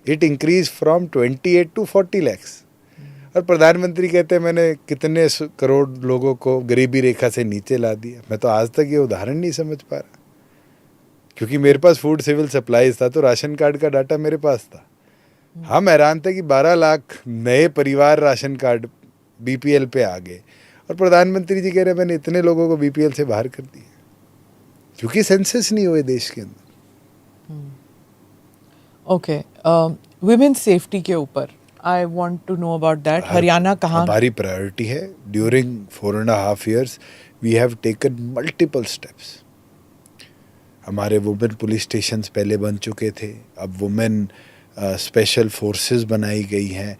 it increase from 28 to 40 lakhs, और प्रधानमंत्री कहते हैं मैंने कितने करोड़ लोगों को गरीबी रेखा से नीचे ला दिया। मैं तो आज तक ये उदाहरण नहीं समझ पा रहा, क्योंकि मेरे पास फूड सिविल सप्लाईज था तो राशन कार्ड का डाटा मेरे पास था। हम हैरान थे कि 12 लाख नए परिवार राशन कार्ड बीपीएल पे आ गए, और प्रधानमंत्री जी कह रहे मैंने इतने लोगों को बीपीएल से बाहर कर दिया, क्योंकि सेंसस नहीं हुए देश के अंदर। ओके, वुमेन सेफ्टी के ऊपर I want to know about that. Haryana कहाँ? हमारी प्रायोरिटी है। During 4.5 years we have taken multiple steps. हमारे वुमेन पुलिस स्टेशंस पहले बन चुके थे, अब वुमेन स्पेशल फोर्सेस बनाई गई हैं।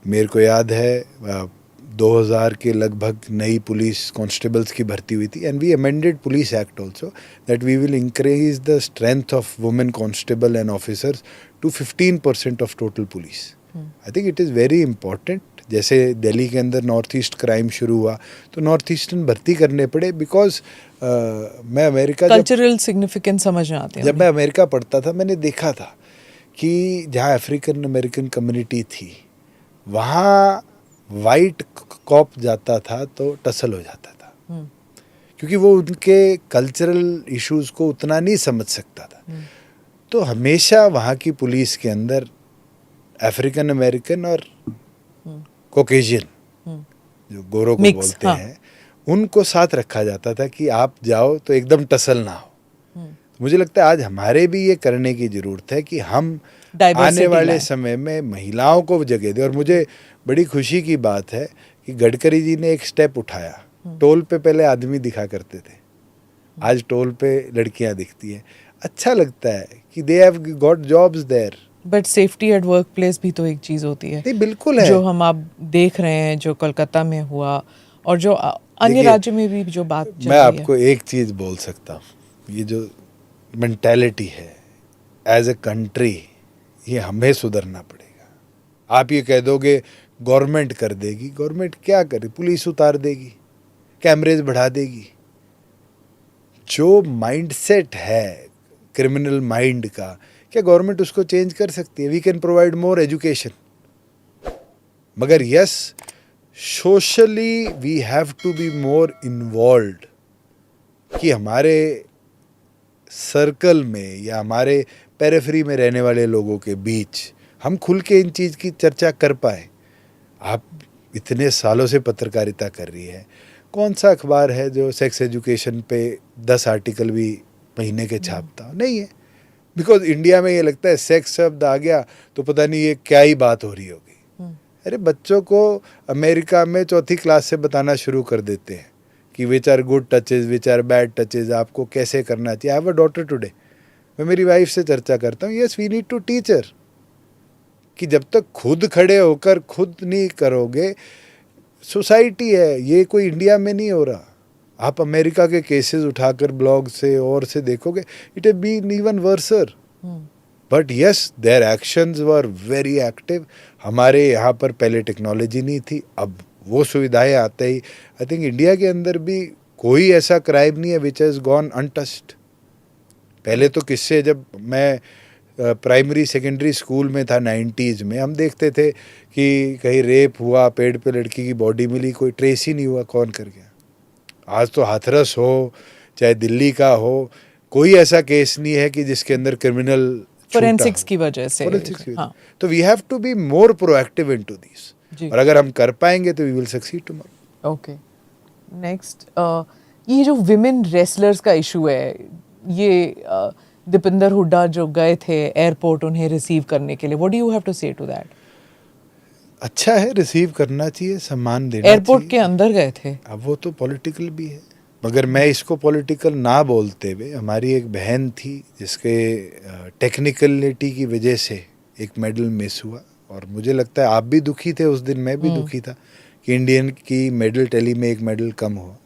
मेरे को याद है 2000 के लगभग नई पुलिस कांस्टेबल्स की भर्ती हुई थी, and we amended police act also that we will increase the strength of women constable and officers to 15% of total police. I think it is very important. जैसे दिल्ली के अंदर नॉर्थ ईस्ट क्राइम शुरू हुआ तो नॉर्थ ईस्टर्न भर्ती करने पड़े, because मैं अमेरिका कल्चरल सिग्निफिकेंस समझ में आते हैं। जब मैं अमेरिका पढ़ता था मैंने देखा था कि जहाँ अफ्रीकन अमेरिकन कम्युनिटी थी वहाँ वाइट कॉप जाता था तो टसल हो जाता था, क्योंकि वो उनके कल्चरल इश्यूज को उतना नहीं समझ सकता था। तो हमेशा वहाँ की पुलिस के अंदर अफ्रीकन अमेरिकन और कॉकेशियन जो गोरों को बोलते हैं उनको साथ रखा जाता था कि आप जाओ तो एकदम टसल ना हो। मुझे लगता है आज हमारे भी ये करने की ज़रूरत है कि हम आने वाले समय में महिलाओं को जगह दें। और मुझे बड़ी खुशी की बात है कि गडकरी जी ने एक स्टेप उठाया। टोल पे पहले आदमी दिखा करते थे, आज टोल पे लड़कियां दिखती हैं। अच्छा लगता है कि they have got jobs there. But safety at work place भी तो एक चीज़ होती है। नहीं, बिल्कुल है। जो हम आप देख रहे हैं, जो कोलकाता में हुआ और जो अन्य राज्य में भी जो बात चल मैं रही है। आपको एक चीज़ बोल सकता हूँ, ये जो मेंटालिटी है एज ए कंट्री, ये हमें सुधरना पड़ेगा। आप ये कह दोगे गवर्नमेंट कर देगी, गवर्नमेंट क्या करे? पुलिस उतार देगी, कैमरेज बढ़ा देगी। जो माइंडसेट है क्रिमिनल माइंड का, क्या गवर्नमेंट उसको चेंज कर सकती है? We can provide more education, मगर yes socially we have to be more involved, कि हमारे सर्कल में या हमारे पेरिफेरी में रहने वाले लोगों के बीच हम खुल के इन चीज़ की चर्चा कर पाए। आप इतने सालों से पत्रकारिता कर रही है, कौन सा अखबार है जो सेक्स एजुकेशन पे 10 आर्टिकल भी महीने के छापता हो? नहीं है। बिकॉज इंडिया में ये लगता है सेक्स शब्द आ गया तो पता नहीं ये क्या ही बात हो रही होगी। अरे बच्चों को अमेरिका में 4th क्लास से बताना शुरू कर देते हैं कि which are good touches, which are bad touches, आपको कैसे करना चाहिए। I have a daughter today, मैं मेरी वाइफ से चर्चा करता हूँ, yes we need to teach her, कि जब तक खुद खड़े होकर खुद नहीं करोगे, सोसाइटी है ये, कोई इंडिया में नहीं हो रहा। आप अमेरिका के केसेस उठाकर ब्लॉग से और से देखोगे, it have been even worser. But yes their actions were very active. हमारे यहाँ पर पहले टेक्नोलॉजी नहीं थी, अब वो सुविधाएं आते ही आई थिंक इंडिया के अंदर भी कोई ऐसा क्राइम नहीं है विच हैज़ गॉन अनटच्ड। पहले तो किससे, जब मैं प्राइमरी सेकेंडरी स्कूल में था 90s में, हम देखते थे कि कहीं रेप हुआ, पेड़ पे लड़की की बॉडी मिली, कोई ट्रेस ही नहीं हुआ कौन कर गया। आज तो हाथरस हो चाहे दिल्ली का हो, कोई ऐसा केस नहीं है कि जिसके अंदर क्रिमिनल फोरेंसिक्स की वजह से। हाँ तो we have to be more proactive into this, जी। और अगर हम कर पाएंगे तो we will succeed tomorrow. Okay next, ये जो विमेन रेसलर्स का इशू है, ये दीपिंदर हुड्डा जो गए थे एयरपोर्ट उन्हें रिसीव करने के लिए, what do you have to say to that? अच्छा है, रिसीव करना चाहिए, सम्मान देना एयरपोर्ट के चाहिए। अंदर गए थे। अब वो तो पॉलिटिकल भी है, मगर मैं इसको पॉलिटिकल ना बोलते हुए, हमारी एक बहन थी जिसके टेक्निकलिटी की वजह से एक मेडल मिस हुआ, और मुझे लगता है आप भी दुखी थे उस दिन, मैं भी दुखी था कि इंडियन की मेडल टैली में एक मेडल कम हुआ,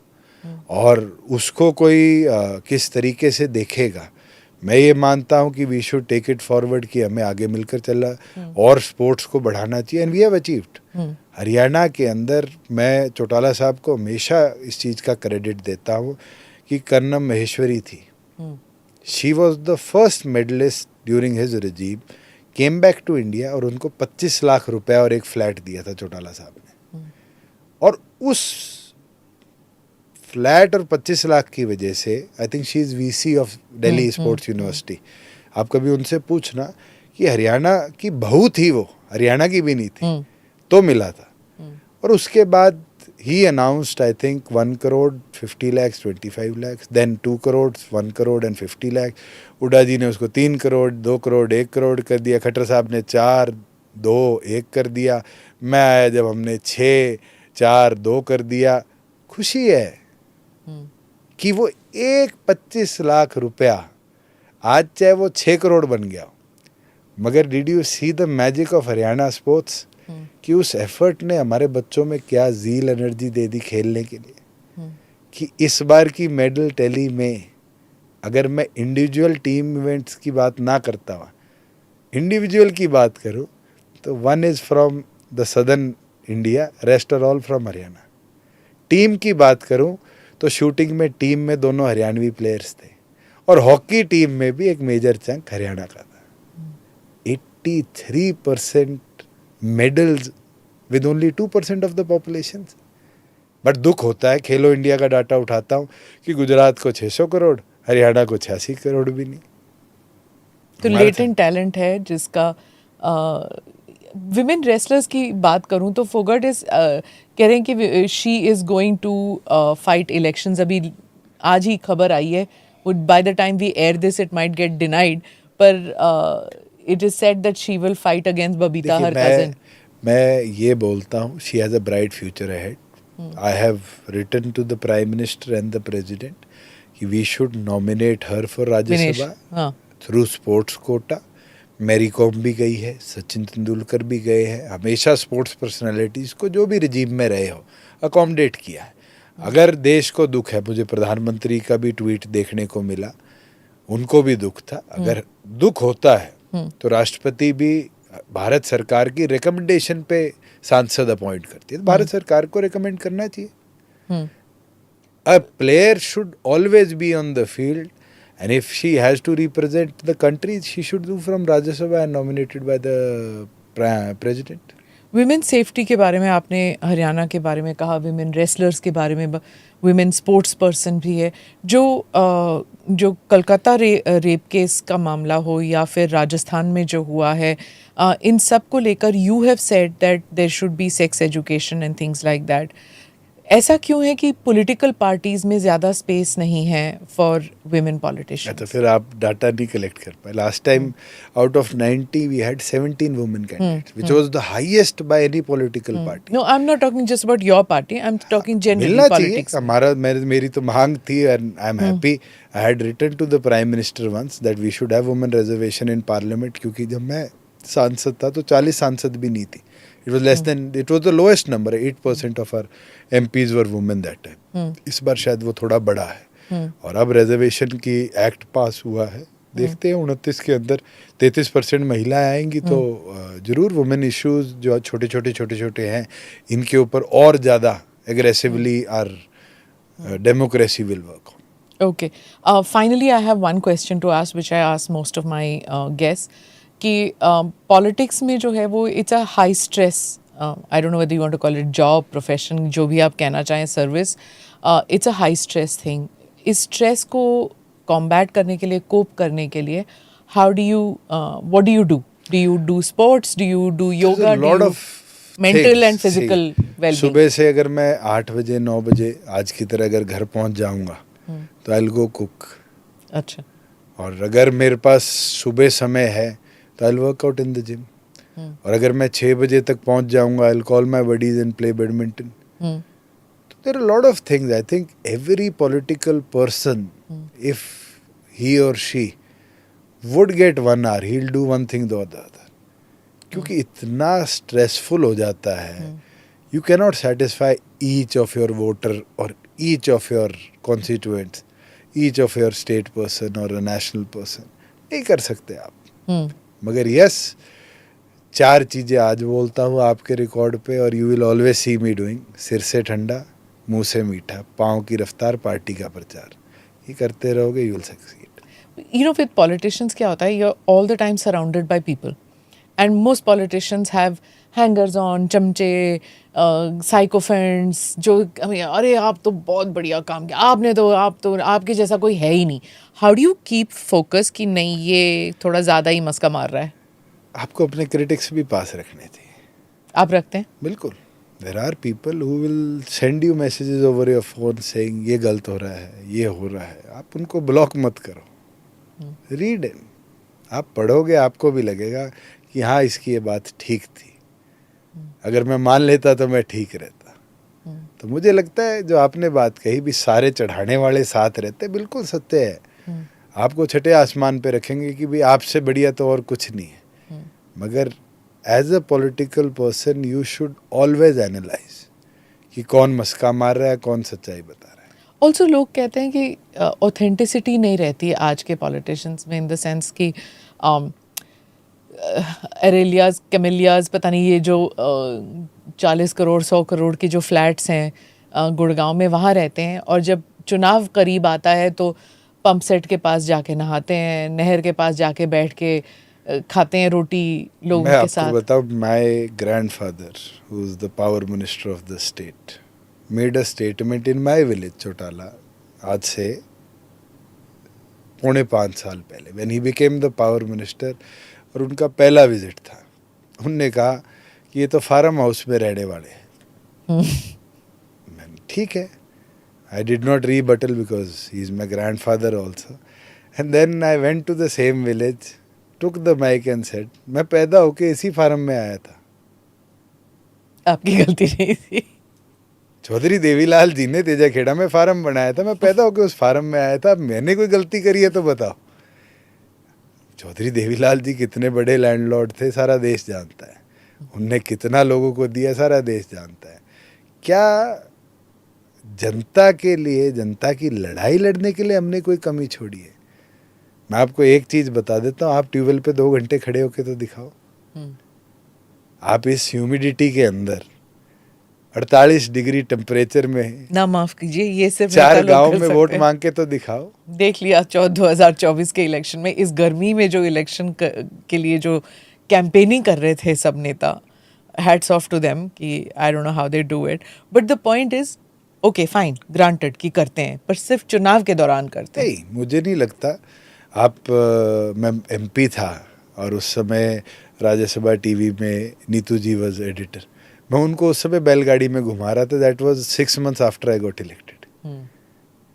और उसको कोई किस तरीके से देखेगा। मैं ये मानता हूँ कि we should take it forward कि हमें आगे मिलकर चला और स्पोर्ट्स को बढ़ाना चाहिए, and we have achieved. Haryana के अंदर मैं चौटाला साहब को हमेशा इस चीज़ का क्रेडिट देता हूँ कि कर्नम महेश्वरी थी, she was the first medallist during his regime, came back to India, और उनको 25 लाख रुपया और एक फ्लैट दिया था चौटाला साहब ने, और उस फ्लैट और 25 लाख की वजह से I think she is VC of Delhi sports university. आप कभी उनसे पूछना कि हरियाणा की बहू थी वो, हरियाणा की भी नहीं थी, तो मिला था। और उसके बाद ही announced I think 1 crore 50 lakhs 25 lakhs, then 2 crore 1 crore and 50 lakh. Hooda ji ने उसको 3 करोड़ 2 करोड़ 1 करोड़ कर दिया, खट्टर साहब ने 4 2 1 कर दिया, मैं आया जब हमने 6 4 2 कर दिया। खुशी है कि वो एक 25 लाख रुपया आज चाहे वो 6 करोड़ बन गया, मगर did you see the magic of Haryana sports, कि उस एफर्ट ने हमारे बच्चों में क्या जील एनर्जी दे दी खेलने के लिए, कि इस बार की मेडल टैली में अगर मैं इंडिविजुअल टीम इवेंट्स की बात ना करता हुआ इंडिविजुअल की बात करूं, तो 1 is from the southern India, rest are all from Haryana. Team की बात करूं तो शूटिंग में टीम में दोनों हरियाणवी प्लेयर्स थे, और हॉकी टीम में भी एक मेजर चंक हरियाणा का था। 83% medals with only 2% of the population. But दुख होता है, खेलो इंडिया का डाटा उठाता हूँ कि गुजरात को 600 करोड़, हरियाणा को 86 करोड़ भी नहीं। तो लेटेंट टैलेंट है जिसका विमेन रेसलर्स की बात करूं तो फोगट इज कह रहे हैं कि she is going to fight elections. अभी आज ही खबर आई है, by the time we air this it might get denied, पर it is said that she will fight against Babita, her cousin. मैं ये बोलता हूँ, she has a bright future ahead. I have written to the prime minister and the president कि we should nominate her for Rajya Sabha through sports quota. Mary com भी गई है, सचिन तेंदुलकर भी गए हैं, हमेशा स्पोर्ट्स पर्सनालिटीज़ को जो भी रिजीम में रहे हो अकोमोडेट किया है। अगर देश को दुख है, मुझे प्रधानमंत्री का भी ट्वीट देखने को मिला, उनको भी दुख था। अगर दुख होता है तो राष्ट्रपति भी भारत सरकार की रिकमेंडेशन पे सांसद अपॉइंट करती है, तो भारत सरकार को रिकमेंड करना चाहिए। A player should always be on the field, and if she has to represent the country, she should do from Rajya Sabha and nominated by the president. Women safety के बारे में आपने हरियाणा के बारे में कहा, विमेन रेसलर्स के बारे में, विमेन स्पोर्ट्स पर्सन भी है। जो कलकत्ता रेप केस का मामला हो या फिर राजस्थान में जो हुआ है, इन सब को लेकर you have said that there should be sex education and things like that. ऐसा क्यों है कि पॉलिटिकल पार्टीज में ज़्यादा स्पेस नहीं है फॉर विमेन पॉलिटिशियंस? तो फिर आप डाटा नहीं कलेक्ट कर पाए। Last time out of 90 we had 17 women candidates, which was the highest by any political party. No, I am not talking just about your party, I am talking generally politics. मेरी तो मांग थी, and I am happy. I had written to the prime minister once that we should have women reservation in parliament, क्योंकि जब मैं सांसद था तो 40 सांसद भी नहीं थी। It was less than, it was the lowest number, 8% of our MPs were women that time. इस बार शायद वो थोड़ा बड़ा है, और अब रिजर्वेशन की एक्ट पास हुआ है। देखते हैं 29 के अंदर 33% महिलाएं आएंगी तो जरूर वुमेन इश्यूज जो छोटे छोटे हैं, इनके ऊपर और ज़्यादा aggressively are democracy will work. Okay. Finally, I have one question to ask, which I ask most of my guests. कि पॉलिटिक्स में जो है वो it's a high stress, I don't know whether you want to call it job, profession, जो भी आप कहना चाहें, service, it's a high stress thing. इस स्ट्रेस को कॉम्बैट करने के लिए, कोप करने के लिए, how do you, what do you do? Do you do sports? Do you do yoga? Do you mental and physical wellbeing? सुबह से अगर मैं 8 बजे 9 बजे आज की तरह अगर घर पहुंच जाऊंगा तो आई विल गो कुक. अच्छा. और अगर मेरे पास सुबह समय है तो I will work out in the gym. और अगर मैं 6 बजे तक पहुंच जाऊंगा I will call my buddies and play badminton. There are a lot of things. I think every political person, if he or she would get 1 hour, he'll do one thing or the other. क्योंकि इतना stressful हो जाता है. You cannot satisfy each of your voter or each of your constituents, each of your state person or a national person. नहीं कर सकते आप. मगर yes, 4 चीज़ें आज बोलता हूँ आपके रिकॉर्ड पे और you will always see me doing. सिर से ठंडा, मुंह से मीठा, पाँव की रफ्तार, पार्टी का प्रचार. ये करते रहोगे, you will succeed. You know, with politicians क्या होता है, you're all the time surrounded by people, and most politicians have hangers on, चमचे, sycophants, जो अरे आप तो बहुत बढ़िया काम किया, आप तो आपके जैसा कोई है ही नहीं. How do you keep focus कि नहीं ये थोड़ा ज़्यादा ही मस्का मार रहा है? आपको अपने क्रिटिक्स भी पास रखने चाहिए. आप रखते हैं? बिल्कुल. There are people who will send you messages over your phone saying ये गलत हो रहा है, ये हो रहा है. आप उनको ब्लॉक मत करो. Read in. आप पढ़ोगे आपको भी लगेगा कि हाँ इसकी ये बात ठीक थी. अगर मैं मान लेता तो मैं ठीक रहता. तो मुझे लगता है जो आपने बात कही भी सारे चढ़ाने वाले साथ रहते, बिल्कुल सत्य है. आपको छठे आसमान पे रखेंगे कि भाई आपसे बढ़िया तो और कुछ नहीं है. मगर as a political person you should always analyse कि कौन मस्का मार रहा है, कौन सच्चाई बता रहा है. ऑल्सो लोग कहते हैं कि ऑथेंटिसिटी नहीं रहती है आज के पॉलिटिशियंस में, इन द सेंस कि एरेलियाज, कैमेलियाज, पता नहीं ये जो 40 करोड़ 100 करोड़ की जो फ्लैट्स हैं गुड़गांव में, वहाँ रहते हैं और जब चुनाव करीब आता है तो पंप सेट के पास जाके नहाते हैं, नहर के पास जाके बैठ के खाते हैं रोटी लोगों के साथ. मैं आपको बताऊं, my grandfather who is the power minister of the state made a statement in my village Chautala आज से 4.5 साल पहले, when he became the power minister और उनका पहला विजिट था. उनने कहा कि ये तो फार्म हाउस में रहने वाले हैं. मैंने ठीक है, I did not rebuttal because he is my grandfather also. And then I went to the same village, took the mic and said, मैं पैदा होके इसी फार्म में आया था. आपकी गलती नहीं थी. चौधरी देवीलाल जी ने तेजाखेड़ा में फार्म बनाया था, मैं पैदा होके उस फार्म में आया था. मैंने कोई गलती करी है तो बताओ. चौधरी देवीलाल जी कितने बड़े लैंडलॉर्ड थे सारा देश जानता है. उनने कितना लोगों को दिया सारा देश जानता है. क्या जनता के लिए, जनता की लड़ाई लड़ने के लिए हमने कोई कमी छोड़ी है? मैं आपको एक चीज बता देता हूँ, आप ट्यूबवेल पे 2 घंटे खड़े होके तो दिखाओ. आप इस ह्यूमिडिटी के अंदर 48 डिग्री टेम्परेचर में, ना माफ कीजिए, ये सिर्फ 4 गांव में वोट मांग के तो दिखाओ. देख लिया 2024 के इलेक्शन में, इस गर्मी में जो इलेक्शन के लिए जो कैंपेनिंग कर रहे थे सब नेता, हैट्स ऑफ टू देम कि आई don't know how they do it. But the point is, okay fine, granted कि करते हैं, पर सिर्फ चुनाव के दौरान करते हैं. नहीं, मुझे नहीं लगता. आप मैं एमपी था और उस समय राज्यसभा टीवी में नीतू जी वाज एडिटर. मैं उनको उस समय बैलगाड़ी में घुमा रहा था. That was 6 months after I got elected.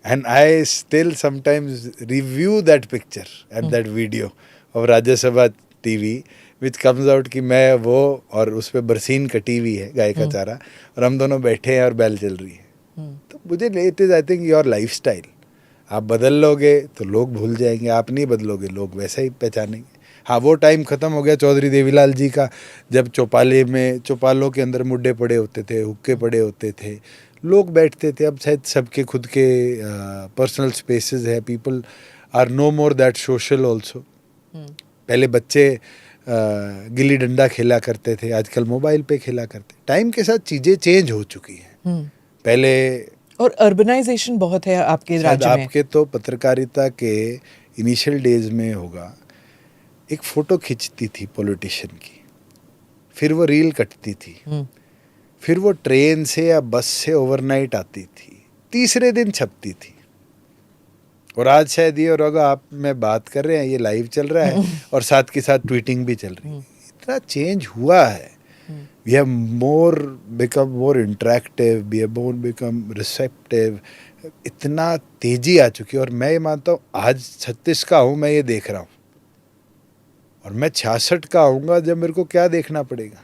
And I still sometimes review that picture and that video of Rajya Sabha TV which comes out कि मैं वो और उस पर बरसीन कटी हुई है गाय का चारा और हम दोनों बैठे हैं और बैल चल रही है. तो मुझे it is I think your life style. आप बदल लोगे तो लोग भूल जाएंगे, आप नहीं बदलोगे लोग वैसा ही पहचानेंगे. हाँ, वो टाइम ख़त्म हो गया चौधरी देवीलाल जी का, जब चौपाले में, चौपालों के अंदर मुड्डे पड़े होते थे, हुक्के पड़े होते थे, लोग बैठते थे. अब शायद सबके खुद के पर्सनल स्पेसेस है. People are no more that social also. पहले बच्चे गिल्ली डंडा खेला करते थे, आजकल मोबाइल पे खेला करते. टाइम के साथ चीज़ें चेंज हो चुकी हैं. पहले और अर्बनाइजेशन बहुत है आपके राज्य में. आपके तो पत्रकारिता के इनिशियल डेज में होगा, एक फ़ोटो खींचती थी पॉलिटिशियन की, फिर वो रील कटती थी, फिर वो ट्रेन से या बस से ओवरनाइट आती थी, तीसरे दिन छपती थी. और आज शायद ये होगा, आप में बात कर रहे हैं, ये लाइव चल रहा है और साथ के साथ ट्वीटिंग भी चल रही है। इतना चेंज हुआ है, we have become more interactive, we have become receptive, इतना तेजी आ चुकी है। और मैं ये मानता हूँ, आज 36 का हूँ, मैं ये देख रहा हूँ, और मैं 66 का आऊँगा जब मेरे को क्या देखना पड़ेगा।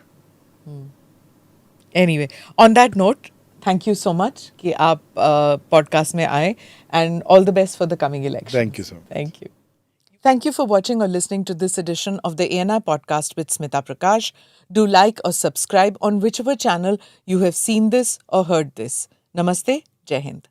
Anyway, on that note, thank you so much कि आप podcast में आए, and all the best for the coming election. Thank you so much. Thank you. Thank you for watching or listening to this edition of the ANI podcast with Smita Prakash. Do like or subscribe on whichever channel you have seen this or heard this. Namaste. Jai Hind.